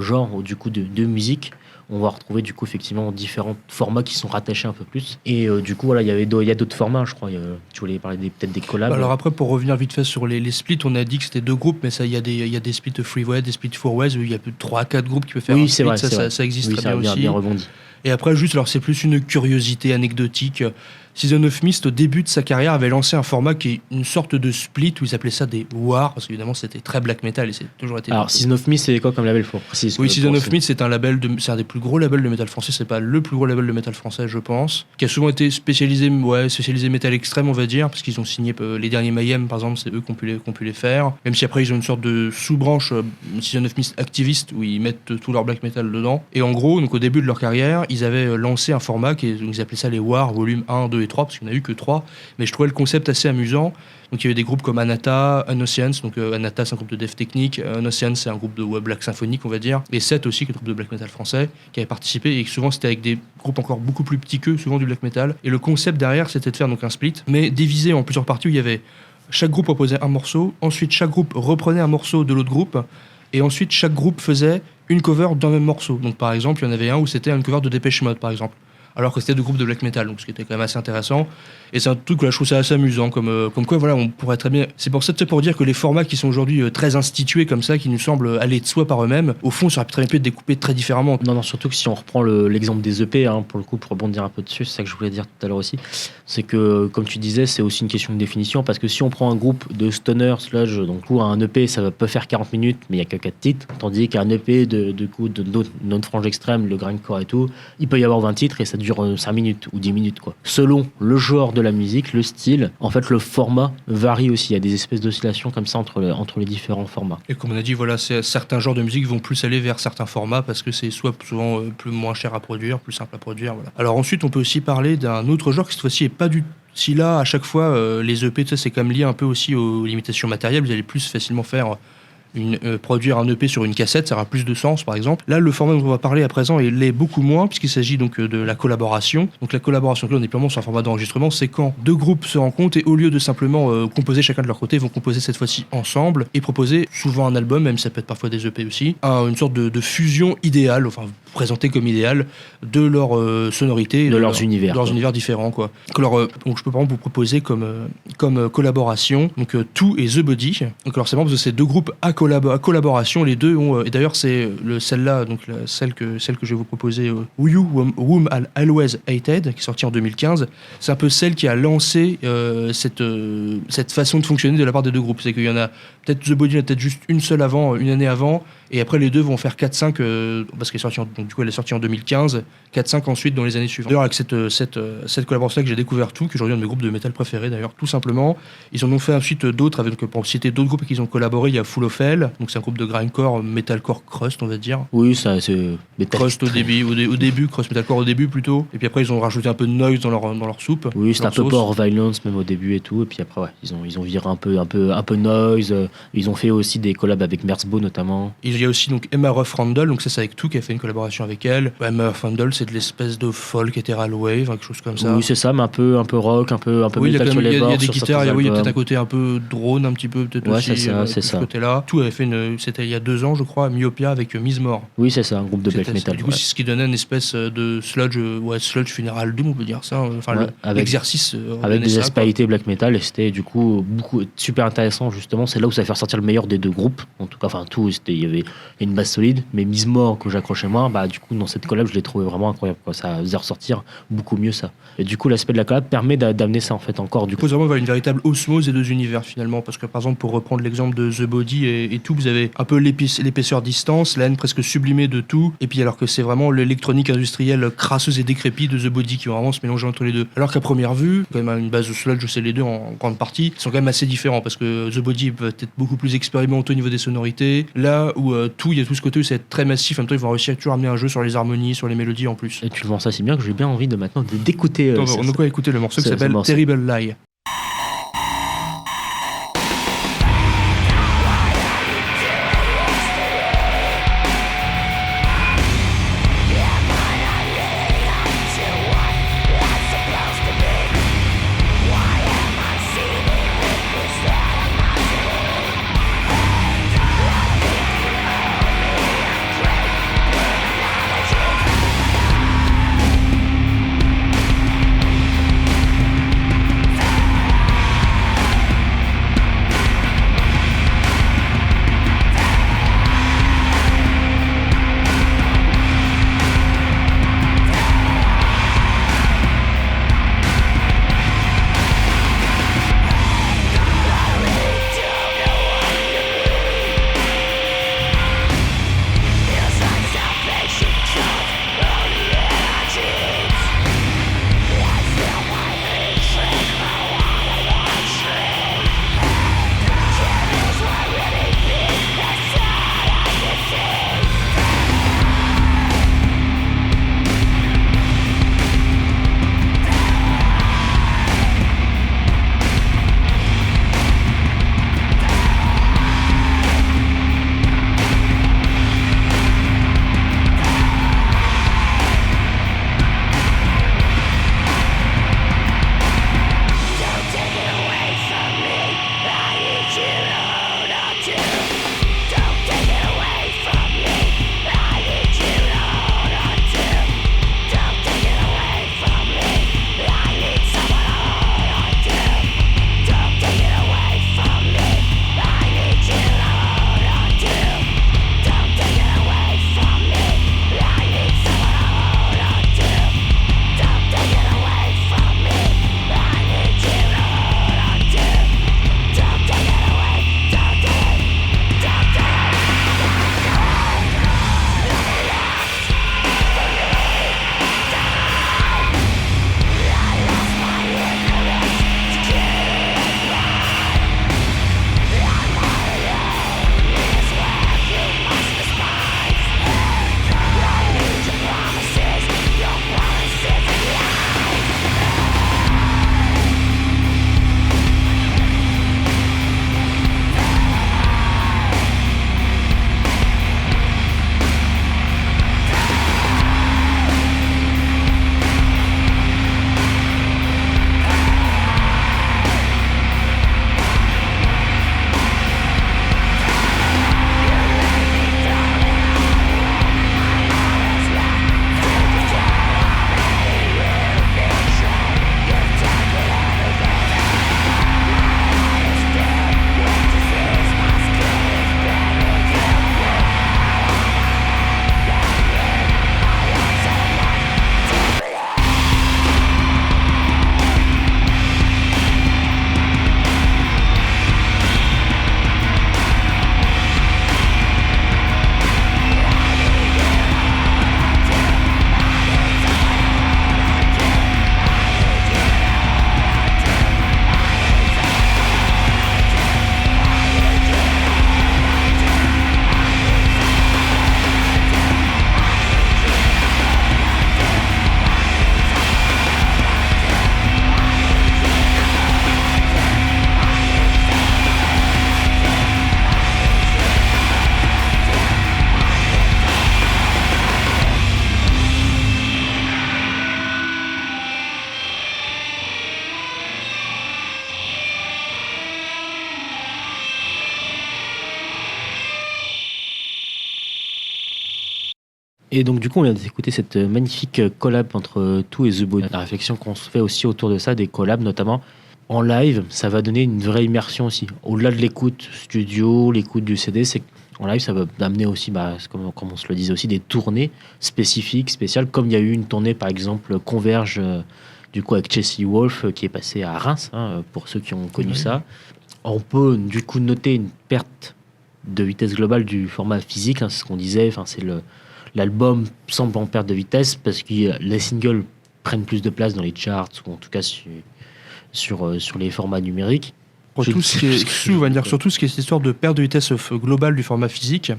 Genre du coup de musique, on va retrouver du coup effectivement différents formats qui sont rattachés un peu plus, et du coup voilà, il y a d'autres formats, je crois. Tu voulais parler peut-être des collabs. Alors après, pour revenir vite fait sur les splits, on a dit que c'était 2 groupes, mais ça, il y a des splits freeway, des splits fourways, où il y a plus de 3-4 groupes qui peuvent faire un split. Vrai, ça existe très bien aussi. Bien rebondi. Et après, juste, alors c'est plus une curiosité anecdotique. Season of Mist, au début de sa carrière, avait lancé un format qui est une sorte de split où ils appelaient ça des War, parce qu'évidemment c'était très black metal et c'est toujours été. Alors Season of Mist, c'est quoi comme label, faut préciser? Oui, Season of Mist, c'est un label c'est un des plus gros labels de métal français, c'est pas le plus gros label de métal français, je pense, qui a souvent été spécialisé métal extrême, on va dire, parce qu'ils ont signé les derniers Mayhem, par exemple, c'est eux qui ont pu les faire. Même si après ils ont une sorte de sous-branche Season of Mist activiste où ils mettent tout leur black metal dedans. Et en gros, donc au début de leur carrière, ils avaient lancé un format ils appelaient ça les War, volume 1, 2 et 3, parce qu'il n'y en a eu que 3, mais je trouvais le concept assez amusant. Donc il y avait des groupes comme Anatta, Unoceans, donc Anatta c'est un groupe de death technique, Unoceans c'est un groupe de black symphonique on va dire, et Seth aussi qui est un groupe de black metal français qui avait participé, et souvent c'était avec des groupes encore beaucoup plus petits qu'eux, souvent du black metal, et le concept derrière c'était de faire donc un split, mais divisé en plusieurs parties où il y avait chaque groupe proposait un morceau, ensuite chaque groupe reprenait un morceau de l'autre groupe, et ensuite chaque groupe faisait une cover d'un même morceau. Donc par exemple il y en avait un où c'était une cover de Depeche Mode par exemple, alors que c'était 2 groupes de black metal, donc ce qui était quand même assez intéressant. Et c'est un truc que là, je trouve ça assez amusant, comme quoi voilà, on pourrait très bien. C'est pour dire que les formats qui sont aujourd'hui très institués comme ça, qui nous semblent aller de soi par eux-mêmes, au fond, ça aurait très bien pu être découpé très différemment. Non, surtout que si on reprend l'exemple des EP, hein, pour le coup, pour rebondir un peu dessus, c'est ça que je voulais dire tout à l'heure aussi, c'est que, comme tu disais, c'est aussi une question de définition, parce que si on prend un groupe de stoner sludge, donc pour un EP, ça peut faire 40 minutes, mais il n'y a que 4 titres, tandis qu'un EP de notre frange extrême, le grindcore et tout, il peut y avoir 20 titres et ça dure 5 minutes ou 10 minutes, quoi. Selon le genre de la musique, le style, en fait, le format varie aussi. Il y a des espèces d'oscillations comme ça entre les différents formats. Et comme on a dit, voilà, certains genres de musique vont plus aller vers certains formats parce que c'est souvent moins cher à produire, plus simple à produire. Voilà. Alors ensuite, on peut aussi parler d'un autre genre qui cette fois-ci est pas du si là, à chaque fois, les EP, c'est quand même lié un peu aussi aux limitations matérielles. Vous allez plus facilement faire produire un EP sur une cassette, ça aura plus de sens par exemple. Là, le format dont on va parler à présent l'est beaucoup moins, puisqu'il s'agit donc de la collaboration. Donc la collaboration, là on est purement sur un format d'enregistrement, c'est quand 2 groupes se rencontrent et au lieu de simplement composer chacun de leur côté, vont composer cette fois-ci ensemble et proposer souvent un album, même ça peut être parfois des EP aussi, une sorte de fusion idéale, enfin présenté comme idéal, de leur sonorité, de leurs univers, univers différents quoi. Alors, donc je peux par exemple vous proposer comme collaboration donc Two et The Body. Donc alors c'est marrant parce que c'est 2 groupes à collaboration, les 2 ont et d'ailleurs c'est celle-là, donc celle que je vais vous proposer, Whom I Always Hated, qui est sortie en 2015, c'est un peu celle qui a lancé cette façon de fonctionner de la part des 2 groupes. C'est qu'il y en a peut-être The Body, il y en a peut-être juste une seule avant, une année avant, et après les 2 vont faire 4-5 parce qu'elle est sortie donc du coup elle est sortie en 2015, 4-5 ensuite dans les années suivantes. D'ailleurs avec cette collaboration que j'ai découvert tout, que aujourd'hui un de mes groupes de métal préférés d'ailleurs, tout simplement. Ils en ont fait ensuite d'autres, avec pour citer d'autres groupes qui ont collaboré, il y a Full of Hell, donc c'est un groupe de grindcore, metalcore crust on va dire. Oui, ça c'est crust au début, crust metalcore au début plutôt, et puis après ils ont rajouté un peu de noise dans leur soupe. Oui, c'est un peu power violence même au début et tout, et puis après ouais, ils ont viré un peu noise, ils ont fait aussi des collabs avec Merzbow notamment. Il y a aussi donc Emma Ruff Randall, donc ça c'est avec Two qui a fait une collaboration avec elle. Emma Ruff Randall, c'est de l'espèce de folk ethereal wave, quelque chose comme ça. Oui, c'est ça, mais un peu rock, un peu metal sur les bords. Il y a des guitares, il y a peut-être un côté un peu drone un petit peu peut-être aussi. C'est ça. Côté-là. Tout avait fait c'était il y a 2 ans je crois, à Myopia avec Mizmore. Oui, c'est ça, un groupe de black metal. Du coup, c'est ce qui donnait une espèce de sludge funeral doom, on peut dire ça. Enfin, avec l'exercice. Avec des aspérités black metal, et c'était du coup super intéressant justement. C'est là où ça va faire sortir le meilleur des 2 groupes. En tout cas, enfin tout, il y avait il y a une base solide, mais Mismore que j'accroche à moi, bah du coup dans cette collab je l'ai trouvé vraiment incroyable, quoi. Ça faisait ressortir beaucoup mieux ça. Et du coup l'aspect de la collab permet d'amener ça en fait encore du Il coup. faut vraiment avoir une véritable osmose des deux univers finalement, parce que par exemple pour reprendre l'exemple de The Body et tout, vous avez un peu l'épaisseur distance, la haine presque sublimée de tout, et puis alors que c'est vraiment l'électronique industrielle crasseuse et décrépite de The Body qui va vraiment se mélanger entre les deux. Alors qu'à première vue, quand même à une base de sludge, je sais les deux en grande partie, sont quand même assez différents, parce que The Body peut être beaucoup plus expérimenté au niveau des sonorités, là où tout, il y a tout ce côté où c'est très massif, en même temps ils vont réussir à toujours amener un jeu sur les harmonies, sur les mélodies en plus. Et tu le vends ça si bien que j'ai bien envie de maintenant d'écouter. On va écouter le morceau qui ce s'appelle morceau. Terrible Lie. Et donc du coup on vient d'écouter cette magnifique collab entre Tool et The Body. La réflexion qu'on se fait aussi autour de ça, des collabs notamment en live, ça va donner une vraie immersion aussi. Au-delà de l'écoute studio, l'écoute du CD, c'est en live, ça va amener aussi, comme on se le disait aussi, des tournées spécifiques, spéciales, comme il y a eu une tournée, par exemple, Converge, du coup, avec Chelsea Wolf, qui est passé à Reims, pour ceux qui ont connu ça. On peut, du coup, noter une perte de vitesse globale du format physique, c'est ce qu'on disait, l'album semble en perte de vitesse, parce que les singles prennent plus de place dans les charts, ou en tout cas sur les formats numériques. Surtout ce qui est cette histoire de perte de vitesse globale du format physique,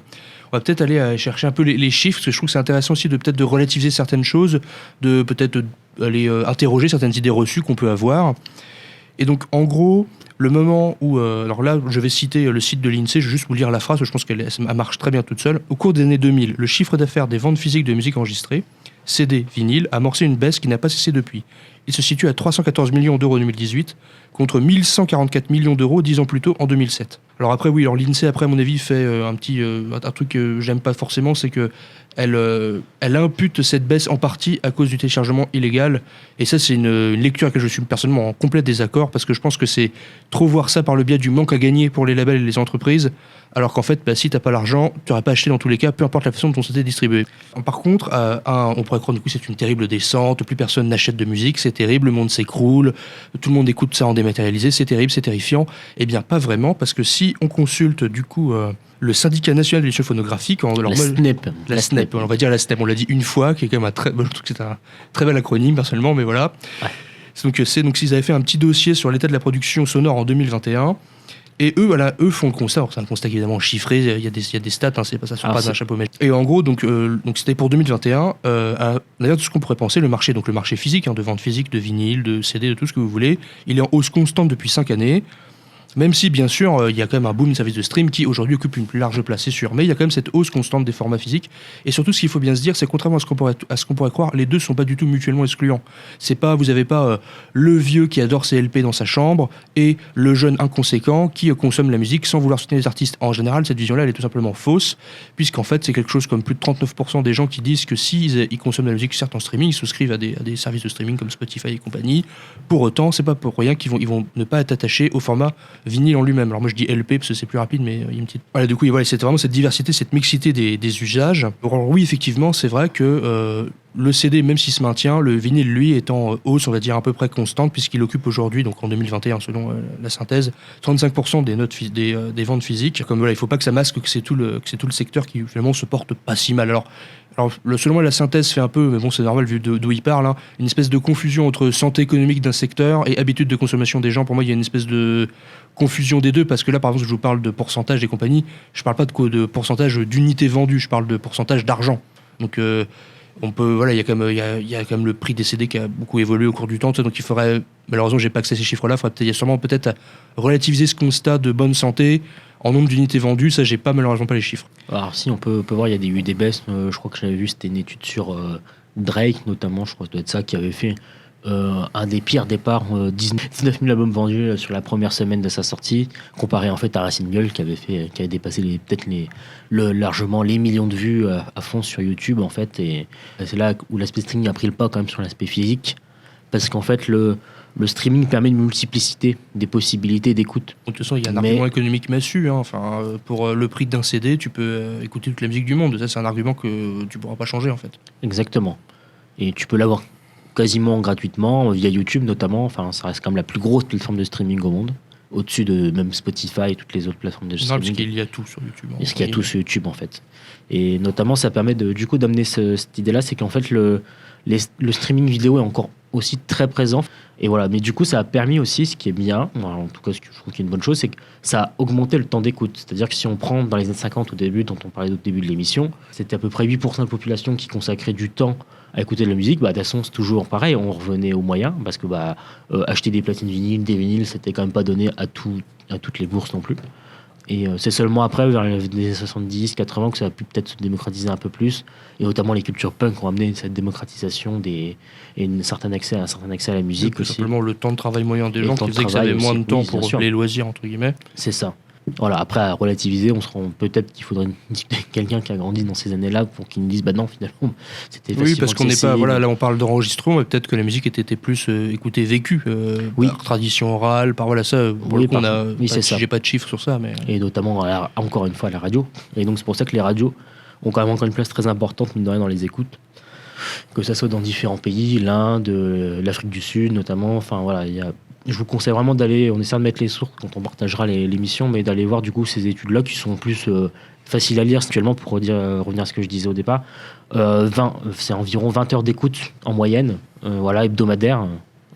on va peut-être aller chercher un peu les chiffres, parce que je trouve que c'est intéressant aussi de relativiser certaines choses, de peut-être aller interroger certaines idées reçues qu'on peut avoir. Et donc, en gros, le moment où... alors là, je vais citer le site de l'INSEE, je vais juste vous lire la phrase, je pense qu'elle marche très bien toute seule. Au cours des années 2000, le chiffre d'affaires des ventes physiques de musique enregistrée, CD, vinyle, a amorcé une baisse qui n'a pas cessé depuis. Il se situe à 314 millions d'euros en 2018, contre 1144 millions d'euros 10 ans plus tôt en 2007. Alors après, oui, l'INSEE, après, à mon avis, fait un truc que j'aime pas forcément, c'est que elle impute cette baisse en partie à cause du téléchargement illégal. Et ça, c'est une lecture à laquelle je suis personnellement en complet désaccord, parce que je pense que c'est trop voir ça par le biais du manque à gagner pour les labels et les entreprises, alors qu'en fait, si t'as pas l'argent, tu n'aurais pas acheté dans tous les cas, peu importe la façon dont c'était distribué. Par contre, on pourrait croire du coup c'est une terrible descente, plus personne n'achète de musique, c'est terrible, le monde s'écroule, tout le monde écoute ça en dématérialisé, c'est terrible, c'est terrifiant. Eh bien, pas vraiment, parce que si on consulte du coup le syndicat national de l'édition phonographique, la SNEP, on va dire la SNEP, on l'a dit une fois, qui est quand même je trouve que c'est un très bel acronyme personnellement, mais voilà. Ouais. Donc s'ils avaient fait un petit dossier sur l'état de la production sonore en 2021. Et eux font le constat. Alors c'est un constat évidemment chiffré. Il y a des stats. C'est pas ça, sont pas d'un chapeau. Et en gros, donc c'était pour 2021. D'ailleurs, tout ce qu'on pourrait penser, le marché physique, de vente physique, de vinyle, de CD, de tout ce que vous voulez, il est en hausse constante depuis 5 années. Même si, bien sûr, il y a quand même un boom de services de stream qui, aujourd'hui, occupe une plus large place, c'est sûr. Mais il y a quand même cette hausse constante des formats physiques. Et surtout, ce qu'il faut bien se dire, c'est contrairement à ce qu'on pourrait croire, les deux ne sont pas du tout mutuellement excluants. Vous n'avez pas le vieux qui adore ses LP dans sa chambre et le jeune inconséquent qui consomme la musique sans vouloir soutenir les artistes. En général, cette vision-là, elle est tout simplement fausse, puisqu'en fait, c'est quelque chose comme plus de 39% des gens qui disent que s'ils consomment la musique, certes en streaming, ils souscrivent à des services de streaming comme Spotify et compagnie. Pour autant, c'est pas pour rien qu'ils vont ne pas être attachés au format vinyle en lui-même. Alors moi je dis LP parce que c'est plus rapide, mais il y a une petite... Voilà, du coup, c'est vraiment cette diversité, cette mixité des usages. Alors oui, effectivement, c'est vrai que le CD, même s'il se maintient, le vinyle, lui, est en hausse, on va dire, à peu près constante, puisqu'il occupe aujourd'hui, donc en 2021, selon la synthèse, 35% des ventes physiques. Comme voilà, il ne faut pas que ça masque que c'est tout le secteur qui, finalement, se porte pas si mal. Alors selon moi, la synthèse fait un peu, mais bon, c'est normal vu d'où il parle, une espèce de confusion entre santé économique d'un secteur et habitude de consommation des gens. Pour moi, il y a une espèce de confusion des deux, parce que là, par exemple, je vous parle de pourcentage des compagnies, je parle pas de pourcentage d'unités vendues, je parle de pourcentage d'argent. Donc, on peut, voilà, il y a quand même le prix des CD qui a beaucoup évolué au cours du temps, donc il faudrait, malheureusement, j'ai pas accès à ces chiffres-là, il y a sûrement peut-être à relativiser ce constat de bonne santé en nombre d'unités vendues, ça, j'ai pas malheureusement pas les chiffres. Alors si, on peut voir, il y a eu des baisses, je crois que j'avais vu, c'était une étude sur Drake, notamment, je crois que ça doit être ça, qui avait fait un des pires départs, 19 000 albums vendus sur la première semaine de sa sortie, comparé en fait à un single qui avait dépassé largement les millions de vues à fond sur YouTube en fait, et c'est là où l'aspect streaming a pris le pas quand même sur l'aspect physique, parce qu'en fait le streaming permet une multiplicité des possibilités d'écoute. De toute façon, il y a un argument économique massu. Pour le prix d'un CD, tu peux écouter toute la musique du monde. Ça, c'est un argument que tu pourras pas changer en fait. Exactement. Et tu peux l'avoir quasiment gratuitement via YouTube notamment. Ça reste quand même la plus grosse plateforme de streaming au monde, au-dessus de même Spotify et toutes les autres plateformes de streaming. Non, parce qu'il y a tout sur YouTube. Parce qu'il y a tout sur YouTube en fait. Et notamment, ça permet d'amener cette idée-là, c'est qu'en fait le streaming vidéo est encore aussi très présent. Et voilà, mais du coup, ça a permis aussi, ce qui est bien, en tout cas, ce que je trouve qui est une bonne chose, c'est que ça a augmenté le temps d'écoute. C'est-à-dire que si on prend dans les années 50 au début, dont on parlait au début de l'émission, c'était à peu près 8% de la population qui consacrait du temps à écouter de la musique. De toute façon, c'est toujours pareil, on revenait aux moyens, parce que acheter des platines vinyles, des vinyles, c'était quand même pas donné à toutes les bourses non plus. Et c'est seulement après, vers les années 70, 80, que ça a pu peut-être se démocratiser un peu plus. Et notamment les cultures punk ont amené cette démocratisation et un certain accès à la musique tout aussi. Simplement le temps de travail moyen des gens qui faisaient qu'ils avaient moins de temps pour les loisirs, entre guillemets. C'est ça. Voilà, après, à relativiser, on se rend peut-être qu'il faudrait quelqu'un qui a grandi dans ces années-là pour qu'il nous dise, bah non, finalement, c'était Oui, facilement parce qu'on n'est pas. accessible. Voilà, là, on parle d'enregistrement, mais peut-être que la musique était plus écoutée, vécue, Oui. par tradition orale, par voilà, ça. Pour Oui, le coup, on par- a. oui, c'est ça. J'ai pas de chiffres sur ça, mais. Et notamment, encore une fois, à la radio. Et donc, c'est pour ça que les radios ont quand même encore une place très importante, mine de rien, dans les écoutes. Que ça soit dans différents pays, l'Inde, l'Afrique du Sud notamment. Enfin, voilà, je vous conseille vraiment d'aller, on essaie de mettre les sources quand on partagera l'émission, mais d'aller voir du coup ces études-là qui sont plus faciles à lire actuellement pour revenir à ce que je disais au départ. C'est environ 20 heures d'écoute en moyenne, voilà, hebdomadaire.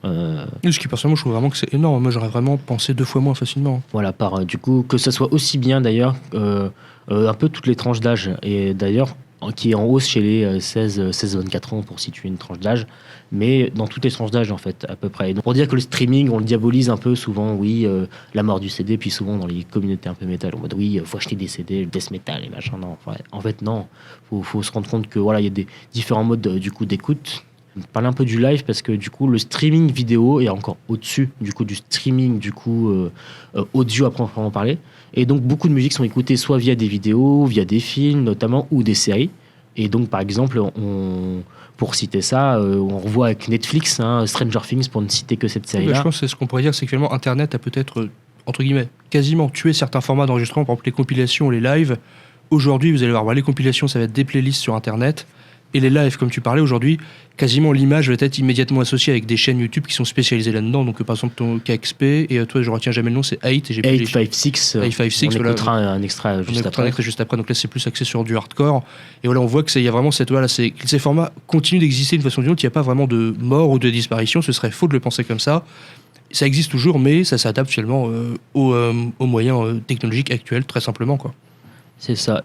Ce qui, personnellement, je trouve vraiment que c'est énorme. Moi, j'aurais vraiment pensé 2 fois moins facilement. Voilà, du coup, que ça soit aussi bien d'ailleurs, un peu toutes les tranches d'âge, et d'ailleurs, qui est en hausse chez les 16-24 ans pour situer une tranche d'âge, mais dans toutes les tranches d'âge en fait, à peu près. Et donc, pour dire que le streaming, on le diabolise un peu souvent, oui, la mort du CD, puis souvent dans les communautés un peu métal, en mode oui, faut acheter des CD, le death metal et machin, non. En fait, non, faut se rendre compte que voilà, il y a des différents modes du coup d'écoute. Parler un peu du live parce que du coup le streaming vidéo est encore au-dessus du coup du streaming du coup audio à proprement parler, et donc beaucoup de musiques sont écoutées soit via des vidéos, via des films notamment, ou des séries. Et donc par exemple pour citer ça, on revoit avec Netflix Stranger Things, pour ne citer que cette série Je là. pense que c'est ce qu'on pourrait dire, c'est que finalement Internet a peut-être, entre guillemets, quasiment tué certains formats d'enregistrement, par exemple les compilations, les lives. Aujourd'hui, vous allez voir, les compilations, ça va être des playlists sur Internet. Et les lives, comme tu parlais aujourd'hui, quasiment l'image va être immédiatement associée avec des chaînes YouTube qui sont spécialisées là-dedans. Donc par exemple ton KXP, et toi je retiens jamais le nom, c'est 8, et j'ai 856, 856, on voilà. écoutera un extrait juste après. Juste après, donc là c'est plus axé sur du hardcore. Et voilà, on voit qu'il y a vraiment ces formats continuent d'exister d'une façon ou d'une autre. Il n'y a pas vraiment de mort ou de disparition, ce serait faux de le penser comme ça. Ça existe toujours, mais ça s'adapte finalement aux moyens technologiques actuels, très simplement, quoi. C'est ça,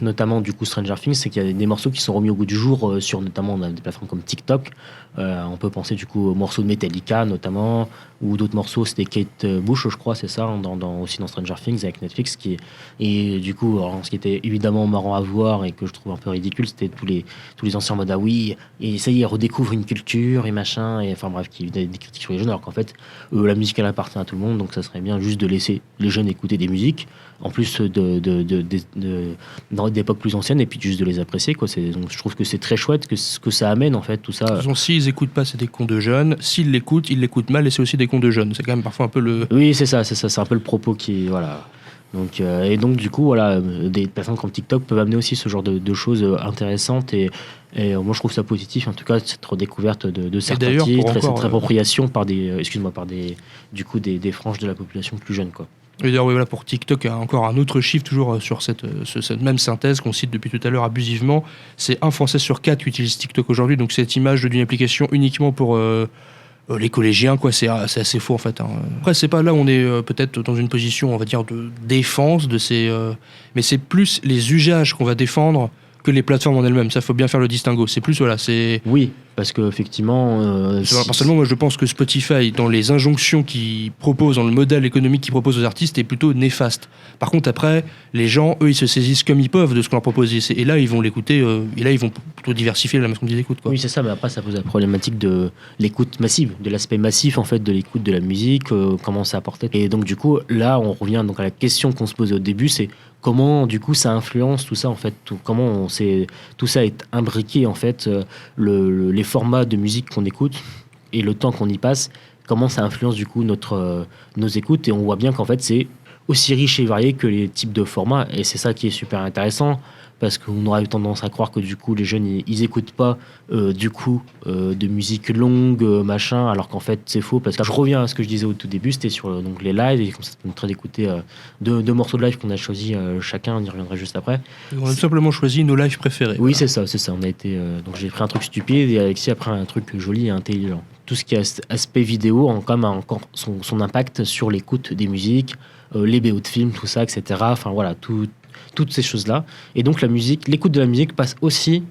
notamment du coup Stranger Things, c'est qu'il y a des morceaux qui sont remis au goût du jour sur notamment des plateformes comme TikTok. On peut penser du coup aux morceaux de Metallica notamment, ou d'autres morceaux, c'était Kate Bush je crois, c'est ça, aussi dans Stranger Things avec Netflix, et du coup, alors, ce qui était évidemment marrant à voir et que je trouve un peu ridicule, c'était tous les anciens en mode ah oui, et ça y est, redécouvre une culture et machin, et enfin bref, qui des critiques sur les jeunes, alors qu'en fait la musique elle appartient à tout le monde, donc ça serait bien juste de laisser les jeunes écouter des musiques, en plus d'époques plus anciennes, et puis juste de les apprécier, quoi. Donc je trouve que c'est très chouette que ce que ça amène en fait, tout ça. De toute façon, s'ils écoutent pas, c'est des cons de jeunes. S'ils l'écoutent, ils l'écoutent mal, et c'est aussi des cons de jeunes. C'est quand même parfois un peu le... Oui, c'est ça, c'est un peu le propos qui... Voilà. Donc, et donc du coup, voilà, des personnes comme TikTok peuvent amener aussi ce genre de choses intéressantes, et moi je trouve ça positif, en tout cas, cette redécouverte de certains titres, et cette réappropriation par des franges de la population plus jeune, quoi. Et d'ailleurs, oui, voilà, pour TikTok, encore un autre chiffre, toujours sur cette même synthèse qu'on cite depuis tout à l'heure abusivement. C'est 1 Français sur 4 qui utilise TikTok aujourd'hui, donc cette image d'une application uniquement pour les collégiens, quoi, c'est assez faux en fait. Après, c'est pas là où on est peut-être dans une position, on va dire, de défense de ces... mais c'est plus les usages qu'on va défendre que les plateformes en elles-mêmes. Ça, faut bien faire le distinguo. C'est plus, voilà, c'est... Oui, parce qu'effectivement... Personnellement, moi, je pense que Spotify, dans les injonctions qu'il propose, dans le modèle économique qu'il propose aux artistes, est plutôt néfaste. Par contre, après, les gens, eux, ils se saisissent comme ils peuvent de ce qu'on leur propose. Et là, ils vont l'écouter, et là, ils vont plutôt diversifier la façon qu'ils écoutent, quoi. Oui, c'est ça, mais après, ça pose la problématique de l'écoute massive, de l'aspect massif, en fait, de l'écoute de la musique, comment ça apportait. Et donc, du coup, là, on revient donc à la question qu'on se posait au début, c'est comment, du coup, ça influence tout ça, en fait, comment tout ça est imbriqué, en fait, les formats de musique qu'on écoute et le temps qu'on y passe, comment ça influence, du coup, nos écoutes. Et on voit bien qu'en fait, c'est aussi riche et varié que les types de formats, et c'est ça qui est super intéressant, parce qu'on aurait tendance à croire que du coup les jeunes ils écoutent pas de musique longue, machin, alors qu'en fait c'est faux, parce que je reviens à ce que je disais au tout début, c'était sur donc les lives, et comme ça on est en train d'écouter deux morceaux de live qu'on a choisi chacun, on y reviendra juste après. On a tout simplement choisi nos lives préférés. Oui, voilà. c'est ça, on a été donc j'ai pris un truc stupide et Alexis a pris un truc joli et intelligent. Tout ce qui est aspect vidéo quand même a encore son impact sur l'écoute des musiques, les BO de films, tout ça, etc. Enfin voilà, toutes ces choses-là. Et donc l'écoute de la musique passe aussi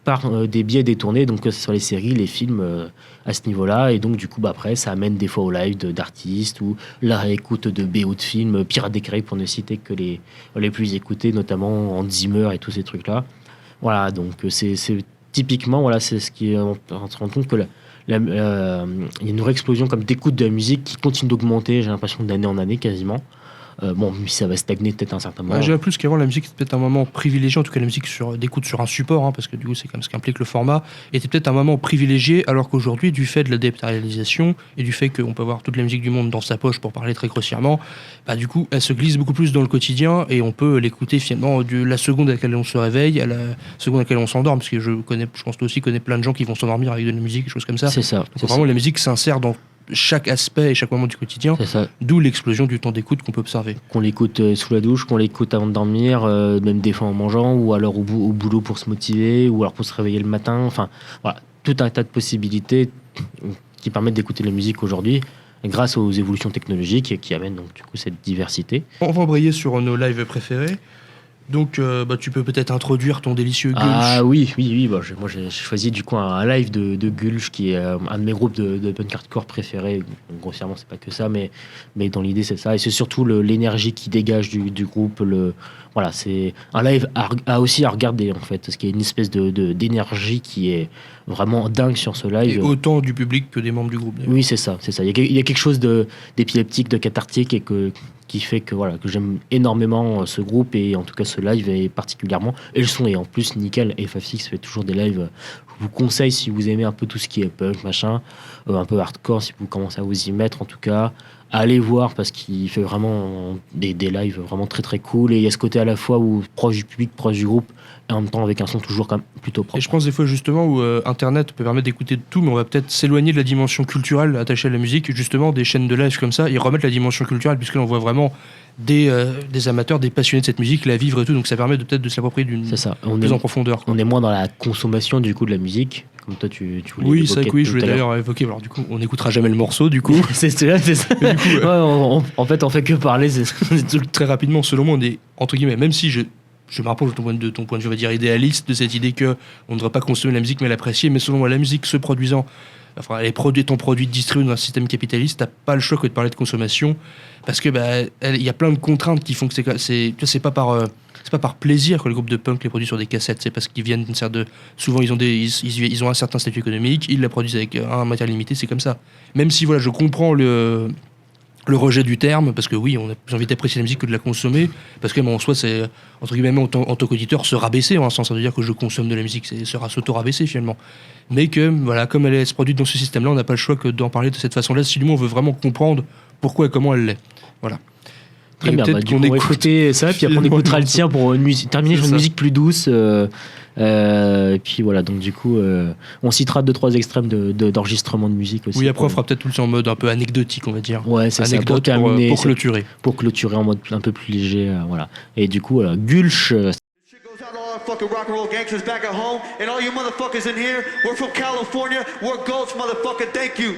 par des biais détournés, donc que ce soit les séries, les films à ce niveau-là. Et donc du coup, après, ça amène des fois au live d'artistes, ou la réécoute de BO de films, Pirates des Caraïbes pour ne citer que les plus écoutés, notamment Hans Zimmer et tous ces trucs-là. Voilà, donc c'est typiquement, voilà, c'est ce qui on se rend compte que il y a une vraie explosion comme d'écoute de la musique qui continue d'augmenter, j'ai l'impression, d'année en année quasiment. Bon, ça va stagner peut-être à un certain moment. Ouais, je dirais plus qu'avant, la musique était peut-être un moment privilégié, en tout cas la musique d'écoute sur un support, hein, parce que du coup c'est comme ce qu'implique le format, était peut-être un moment privilégié, alors qu'aujourd'hui, du fait de la dématérialisation et du fait qu'on peut avoir toute la musique du monde dans sa poche, pour parler très grossièrement, bah, du coup elle se glisse beaucoup plus dans le quotidien et on peut l'écouter finalement de la seconde à laquelle on se réveille à la seconde à laquelle on s'endort, parce que je pense que aussi connais plein de gens qui vont s'endormir avec de la musique, des choses comme ça. C'est ça. Donc C'est vraiment ça. la musique s'insère dans chaque aspect et chaque moment du quotidien, C'est ça. d'où l'explosion du temps d'écoute qu'on peut observer. Qu'on l'écoute sous la douche, qu'on l'écoute avant de dormir, même des fois en mangeant, ou alors au boulot pour se motiver, ou alors pour se réveiller le matin. Enfin, voilà, tout un tas de possibilités qui permettent d'écouter la musique aujourd'hui, grâce aux évolutions technologiques et qui amènent donc du coup cette diversité. On va embrayer sur nos lives préférés. Donc, tu peux peut-être introduire ton délicieux Gulch. Ah oui. Bon, moi j'ai choisi du coup un live de Gulch, qui est un de mes groupes de punk hardcore préférés. Donc, grossièrement, c'est pas que ça, mais dans l'idée, c'est ça. Et c'est surtout l'énergie qui dégage du groupe. Voilà, c'est un live aussi à regarder, en fait, parce qu'il y a une espèce d'énergie qui est vraiment dingue sur ce live. Et autant du public que des membres du groupe. D'ailleurs. Oui, c'est ça. Il y a quelque chose d'épileptique, de cathartique, et qui fait que j'aime énormément ce groupe, et en tout cas ce live est particulièrement, et le son est en plus nickel. Et FFX fait toujours des lives, je vous conseille si vous aimez un peu tout ce qui est punk machin, un peu hardcore, si vous commencez à vous y mettre, en tout cas allez voir, parce qu'il fait vraiment des lives vraiment très très cool, et il y a ce côté à la fois où proche du public, proche du groupe, et en même temps avec un son toujours quand même plutôt propre. Et je pense des fois justement où Internet peut permettre d'écouter de tout, mais on va peut-être s'éloigner de la dimension culturelle attachée à la musique, justement des chaînes de live comme ça, et remettre la dimension culturelle, puisque l'on voit vraiment des amateurs, des passionnés de cette musique la vivre et tout, donc ça permet peut-être de se l'approprier d'une plus en profondeur. On est moins dans la consommation du coup de la musique, comme toi tu voulais. Oui, c'est vrai que oui, je voulais d'ailleurs évoquer. Alors du coup, on n'écoutera jamais le morceau, du coup. c'est ça. Du coup, en fait, on fait que parler. Très rapidement, selon moi, on est entre guillemets, même si je me rapproche de ton point de vue, on va dire idéaliste, de cette idée que on ne devrait pas consommer la musique mais l'apprécier, mais selon moi, la musique se produisant, enfin, elle est ton produit distribué dans un système capitaliste, t'as pas le choix que de parler de consommation, parce que il y a plein de contraintes qui font que c'est pas par plaisir que le groupe de punk les produit sur des cassettes, c'est parce qu'ils viennent d'une certaine souvent ils ont un certain statut économique, ils la produisent avec un matériel limité, c'est comme ça. Même si je comprends le rejet du terme, parce que oui, on a plus envie d'apprécier la musique que de la consommer, parce que en soi, c'est, entre guillemets, en tant qu'auditeur, se rabaisser, en un sens, ça veut dire que je consomme de la musique, c'est s'auto-rabaisser finalement. Mais que, comme elle se produit dans ce système-là, on n'a pas le choix que d'en parler de cette façon-là, si du moins on veut vraiment comprendre pourquoi et comment elle l'est. Voilà. Très bien, du coup, on va écouter ça, puis après on écoutera le tien pour terminer sur une musique plus douce. Et puis voilà, donc du coup, on citera 2-3 extrêmes d'enregistrement de musique aussi. Oui, après on fera peut-être tout le temps en mode un peu anecdotique, on va dire. Ouais, c'est anecdote ça, pour clôturer. Pour clôturer en mode un peu plus léger, voilà. Et du coup, Gulch. Fucking rock and roll gangsters back at home, and all you motherfuckers in here, we're from California, we're Gulch, motherfucker, thank you.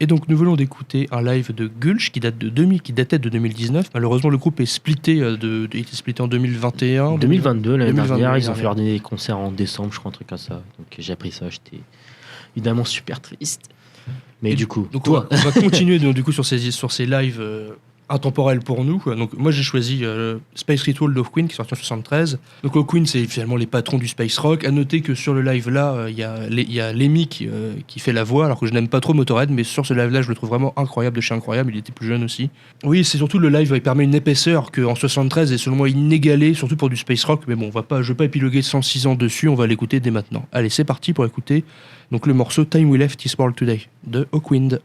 Et donc nous venons d'écouter un live de Gulch qui datait de 2019. Malheureusement le groupe est splitté, il était splitté en 2021. 2022, l'année 2022, dernière, ils ont fait leur dernier concert en décembre, je crois, un truc comme ça. Donc j'ai appris ça, j'étais évidemment super triste. Mais Et du coup, donc toi, on va continuer du coup sur ces lives intemporels pour nous. Donc moi j'ai choisi Space Ritual of Queen qui est sorti en 73. Donc Queen c'est finalement les patrons du space rock. À noter que sur le live là il y a Lemmy qui fait la voix, alors que je n'aime pas trop Motorhead, mais sur ce live là je le trouve vraiment incroyable, de chez incroyable. Il était plus jeune aussi. Oui, c'est surtout le live, il permet une épaisseur que en 73 est selon moi inégalée, surtout pour du space rock. Mais bon, je vais pas épiloguer 106 ans dessus, on va l'écouter dès maintenant. Allez, c'est parti pour écouter donc le morceau Time We Left This World Today de Hawkwind.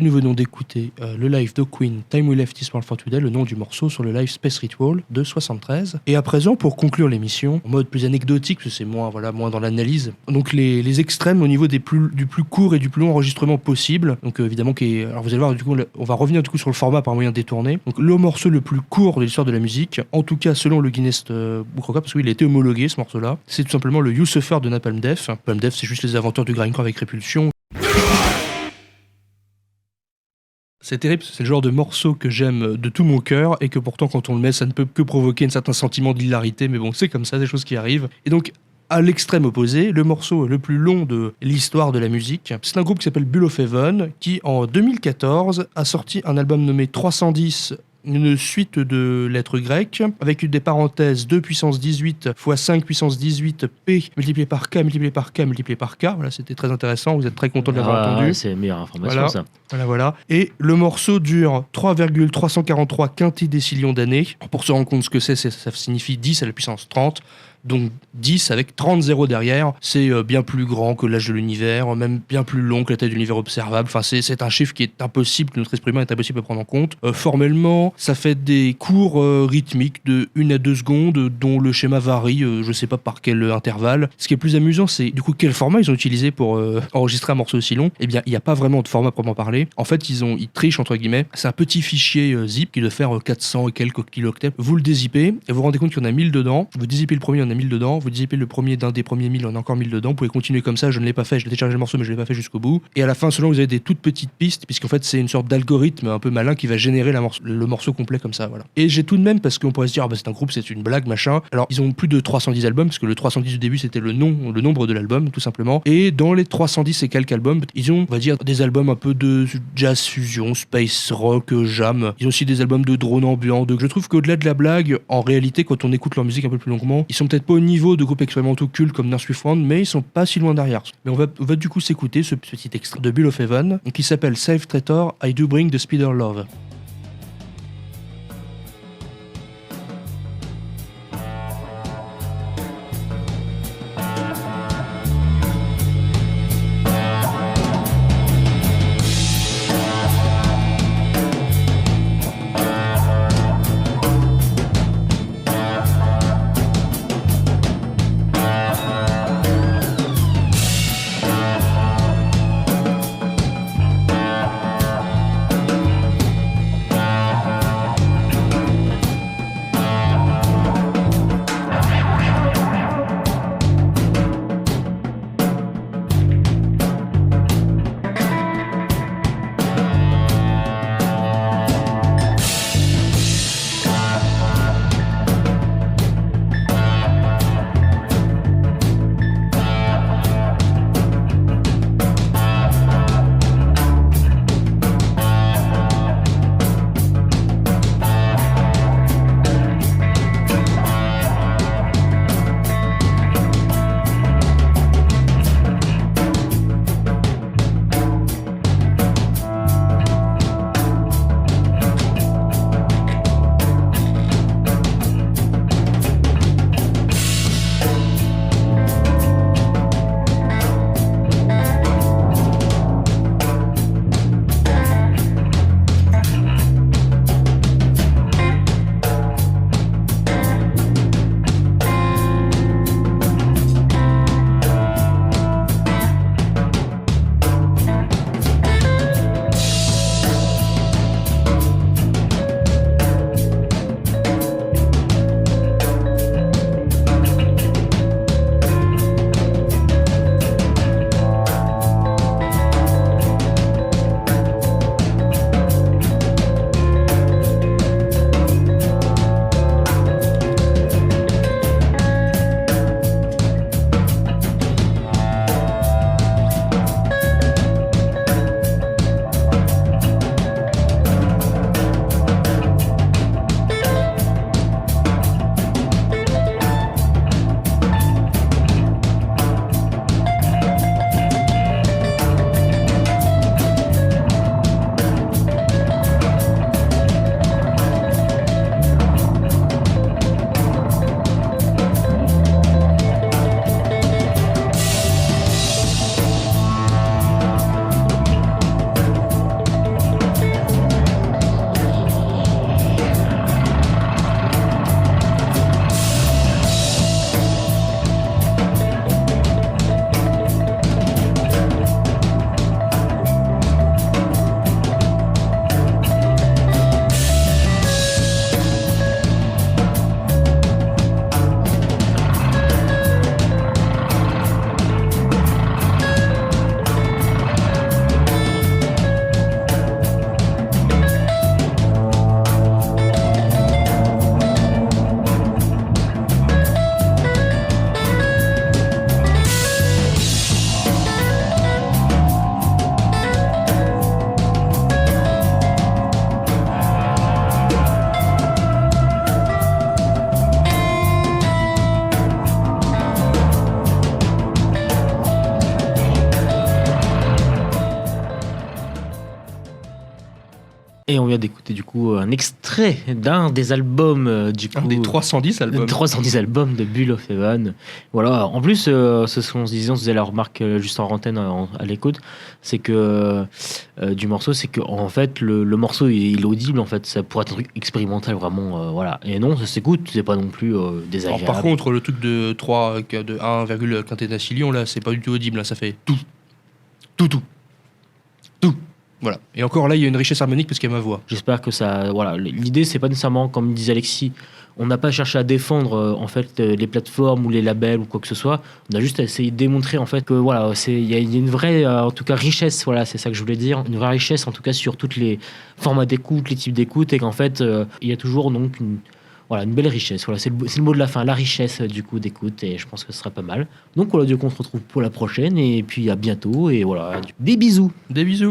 Et nous venons d'écouter le live de Queen, Time We Left This World for Today, le nom du morceau sur le live Space Ritual de 73. Et à présent, pour conclure l'émission, en mode plus anecdotique, parce que c'est moins dans l'analyse, donc les extrêmes au niveau du plus court et du plus long enregistrement possible. Donc évidemment, alors vous allez voir, du coup, on va revenir du coup sur le format par moyen détourné. Donc le morceau le plus court de l'histoire de la musique, en tout cas selon le Guinness Book Record, parce qu'il a été homologué ce morceau-là, c'est tout simplement le You Suffer de Napalm Death. Napalm Death, c'est juste les inventeurs du grindcore avec Répulsion. C'est terrible, c'est le genre de morceau que j'aime de tout mon cœur et que pourtant quand on le met ça ne peut que provoquer un certain sentiment de hilarité, mais bon c'est comme ça, des choses qui arrivent. Et donc à l'extrême opposé, le morceau le plus long de l'histoire de la musique, c'est un groupe qui s'appelle Bull of Heaven qui en 2014 a sorti un album nommé 310, une suite de lettres grecques avec des parenthèses 2 puissance 18 fois 5 puissance 18 P multiplié par K multiplié par K multiplié par K. Voilà, c'était très intéressant, vous êtes très content de l'avoir entendu. C'est la meilleure information, ça. Voilà. Et le morceau dure 3,343 quintidécillions d'années. Pour se rendre compte ce que c'est, ça signifie 10 à la puissance 30. Donc 10 avec 30 zéros derrière, c'est bien plus grand que l'âge de l'univers, même bien plus long que la taille de l'univers observable. Enfin, c'est un chiffre qui est impossible, que notre esprit humain est impossible à prendre en compte. Formellement, ça fait des cours rythmiques de 1 à 2 secondes, dont le schéma varie, je sais pas par quel intervalle. Ce qui est plus amusant, c'est du coup quel format ils ont utilisé pour enregistrer un morceau aussi long. Eh bien, il n'y a pas vraiment de format proprement parlé. En fait, ils trichent entre guillemets. C'est un petit fichier zip qui doit faire 400 et quelques kilooctets. Vous le dézippez et vous vous rendez compte qu'il y en a 1000 dedans. Vous dézippez le premier, il y en a 1000 dedans. Vous dézippez le premier d'un des premiers 1000, on a encore 1000 dedans. Vous pouvez continuer comme ça. Je ne l'ai pas fait. Je l'ai téléchargé le morceau, mais je ne l'ai pas fait jusqu'au bout. Et à la fin, selon vous avez des toutes petites pistes, puisqu'en fait, c'est une sorte d'algorithme un peu malin qui va générer le morceau complet comme ça. Voilà. Et j'ai tout de même, parce qu'on pourrait se dire, c'est un groupe, c'est une blague, machin. Alors, ils ont plus de 310 albums, parce que le 310 du début, c'était le nombre de l'album, tout simplement. Et dans les 310 et quelques albums, ils ont, on va dire, des albums un peu de jazz fusion, space rock, jam. Ils ont aussi des albums de drone ambiant. Donc, je trouve qu'au-delà de la blague, en réalité, quand on écoute leur musique un peu plus longuement, ils sont peut-être pas au niveau de groupes expérimentaux cultes comme Nursery Frown, mais ils sont pas si loin derrière. Mais on va du coup s'écouter ce petit extrait de Bull of Heaven qui s'appelle Self Traitor, I Do Bring the Speeder Love. Et on vient d'écouter du coup un extrait d'un des albums du coup, Un des 310 albums. 310 albums de Bull of Heaven. Voilà. En plus, ce qu'on se disait, on se faisait la remarque juste en antenne à l'écoute, c'est que du morceau, c'est que en fait le morceau il est audible en fait. Ça pourrait être un truc expérimental vraiment, voilà. Et non, ça s'écoute, c'est pas non plus désagréable. Alors, par contre, le truc de 1, quinténacillion là, c'est pas du tout audible. Là, ça fait tout. Voilà. Et encore là, il y a une richesse harmonique parce qu'il y a ma voix. J'espère que ça. Voilà, l'idée, c'est pas nécessairement, comme disait Alexis, on n'a pas cherché à défendre en fait les plateformes ou les labels ou quoi que ce soit. On a juste essayé de démontrer en fait que voilà, il y a une vraie, en tout cas, richesse. Voilà, c'est ça que je voulais dire, une vraie richesse en tout cas sur tous les formats d'écoute, les types d'écoute, et qu'en fait, il y a toujours donc une belle richesse. Voilà, c'est le mot de la fin, la richesse du coup d'écoute, et je pense que ce sera pas mal. Donc voilà, du coup, on se retrouve pour la prochaine, et puis à bientôt, et voilà, des bisous. Des bisous.